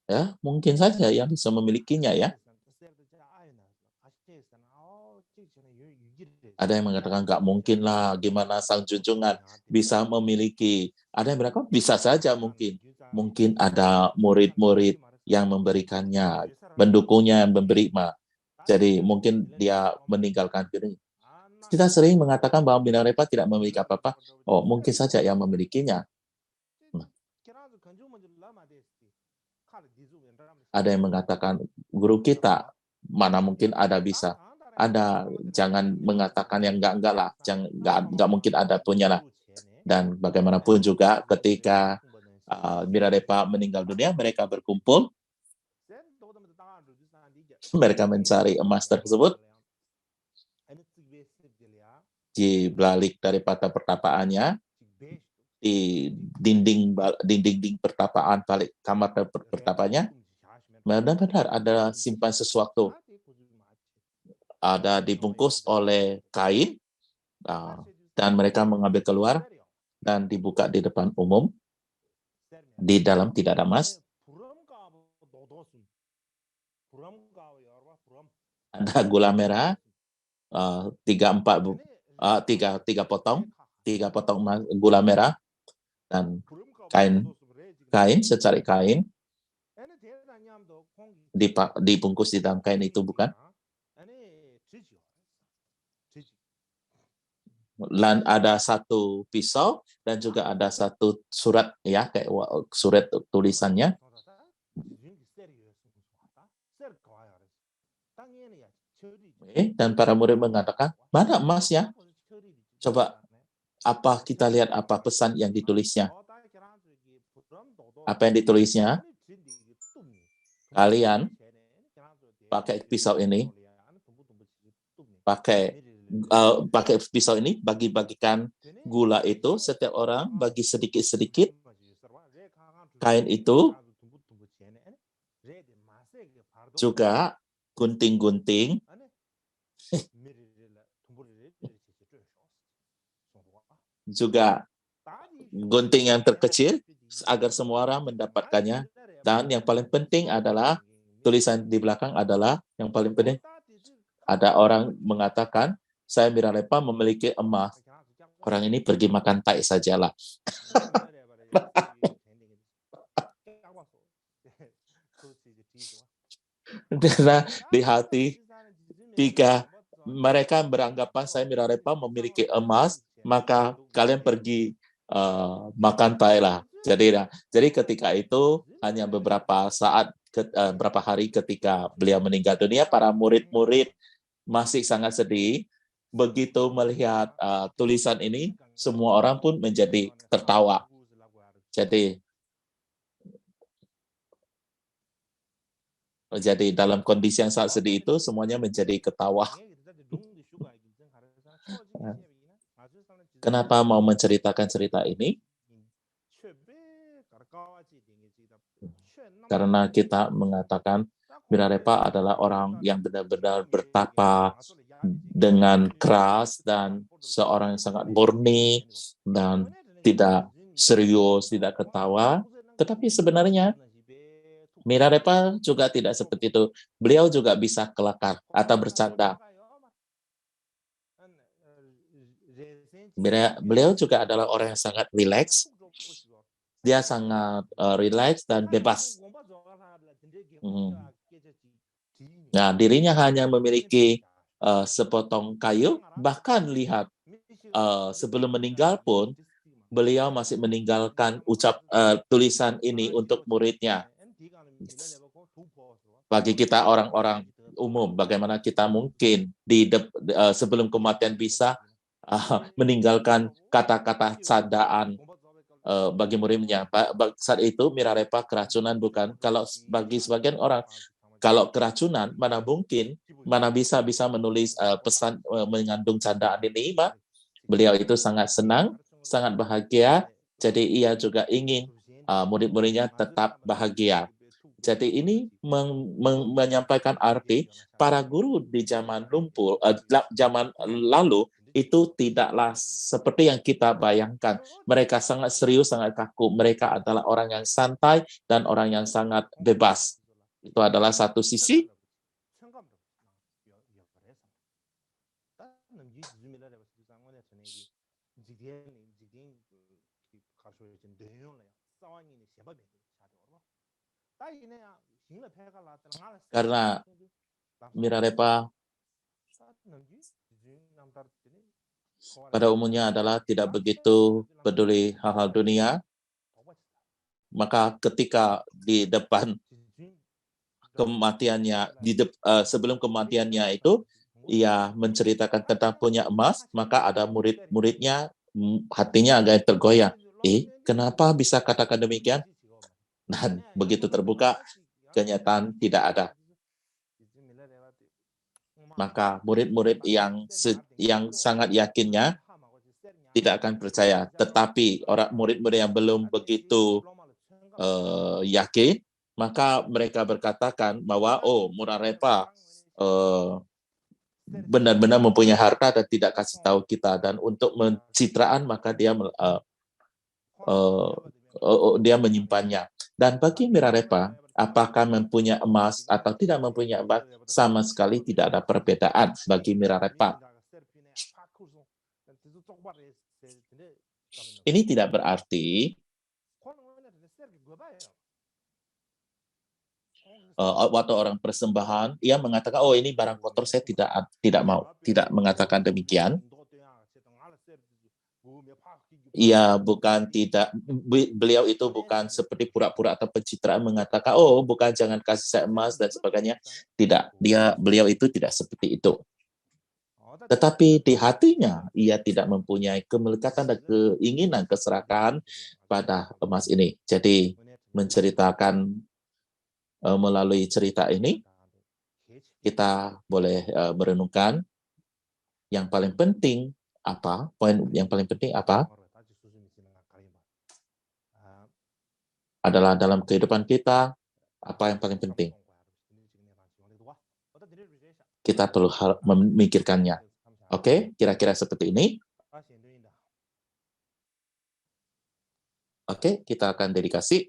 Ya, mungkin saja yang bisa memilikinya ya. Ada yang mengatakan nggak mungkin lah, gimana sang junjungan bisa memiliki. Ada yang berkata bisa saja mungkin. Mungkin ada murid-murid yang memberikannya, mendukungnya yang memberi. Jadi mungkin dia meninggalkan diri. Kita sering mengatakan bahwa Mirarepa tidak memiliki apa-apa. Oh, mungkin saja yang memilikinya. Ada yang mengatakan, guru kita, mana mungkin ada bisa. Ada, jangan mengatakan yang enggak lah. Enggak mungkin ada punya lah. Dan bagaimanapun juga ketika Mirarepa meninggal dunia, mereka berkumpul, mereka mencari emas tersebut di balik daripada pertapaannya, di dinding pertapaan balik kamar pertapaannya, benar-benar ada simpan sesuatu, ada dibungkus oleh kain, dan mereka mengambil keluar dan dibuka di depan umum. Di dalam tidak ada emas, ada gula merah, tiga potong gula merah, dan kain secari kain dibungkus di dalam kain itu, bukan? Dan ada satu pisau dan juga ada satu surat ya, kayak surat tulisannya. Dan para murid mengatakan, mana emasnya? Coba apa kita lihat apa pesan yang ditulisnya. Apa yang ditulisnya? Kalian pakai pisau ini, pakai pisau ini bagi-bagikan gula itu setiap orang bagi sedikit-sedikit. Kain itu juga gunting-gunting juga gunting yang terkecil agar semua orang mendapatkannya. Dan yang paling penting adalah tulisan di belakang adalah yang paling penting. Ada orang mengatakan, saya Milarepa memiliki emas. Orang ini pergi makan tai sajalah. Karena di hati jika mereka beranggapan saya Milarepa memiliki emas, maka kalian pergi makan tai lah. Jadi ketika itu hanya beberapa saat, beberapa hari ketika beliau meninggal dunia, para murid-murid masih sangat sedih. Begitu melihat tulisan ini, semua orang pun menjadi tertawa. Jadi dalam kondisi yang sangat sedih itu, semuanya menjadi ketawa. Kenapa mau menceritakan cerita ini? Karena kita mengatakan Milarepa adalah orang yang benar-benar bertapa dengan keras dan seorang yang sangat murni dan tidak serius, tidak ketawa. Tetapi sebenarnya Milarepa juga tidak seperti itu. Beliau juga bisa kelakar atau bercanda. Beliau juga adalah orang yang sangat rileks. Dia sangat rileks dan bebas. Nah, dirinya hanya memiliki sepotong kayu, bahkan lihat sebelum meninggal pun beliau masih meninggalkan tulisan ini untuk muridnya. Bagi kita orang-orang umum, bagaimana kita mungkin sebelum kematian bisa meninggalkan kata-kata candaan bagi muridnya. Saat itu Milarepa keracunan bukan? Kalau bagi sebagian orang, kalau keracunan mana mungkin, mana bisa menulis pesan mengandung candaan ini, Pak? Beliau itu sangat senang, sangat bahagia. Jadi ia juga ingin murid-muridnya tetap bahagia. Jadi ini menyampaikan arti para guru di zaman zaman lalu itu tidaklah seperti yang kita bayangkan. Mereka sangat serius, sangat kaku. Mereka adalah orang yang santai dan orang yang sangat bebas. Itu adalah satu sisi. Karena Milarepa pada umumnya adalah tidak begitu peduli hal-hal dunia, maka ketika di depan kematiannya, sebelum kematiannya itu, ia menceritakan tentang punya emas, maka ada murid-muridnya hatinya agak tergoyang. Kenapa bisa katakan demikian? Dan begitu terbuka, kenyataan tidak ada. Maka murid-murid yang sangat yakinnya tidak akan percaya. Tetapi orang murid-murid yang belum begitu yakin, maka mereka berkatakan bahwa Milarepa benar-benar mempunyai harta dan tidak kasih tahu kita. Dan untuk pencitraan maka dia menyimpannya. Dan bagi Milarepa, apakah mempunyai emas atau tidak mempunyai emas, sama sekali tidak ada perbedaan bagi Milarepa. Ini tidak berarti waktu orang persembahan, ia mengatakan, ini barang kotor, saya tidak mau, tidak mengatakan demikian. Ia bukan tidak, beliau itu bukan seperti pura-pura atau pencitraan mengatakan, oh bukan jangan kasih saya emas dan sebagainya. Tidak, beliau itu tidak seperti itu. Tetapi di hatinya, ia tidak mempunyai kemelekatan dan keinginan keserakahan pada emas ini. Jadi menceritakan melalui cerita ini, kita boleh merenungkan yang paling penting apa, poin yang paling penting apa, adalah dalam kehidupan kita, apa yang paling penting. Kita perlu memikirkannya. Oke, kira-kira seperti ini. Oke, kita akan dedikasi.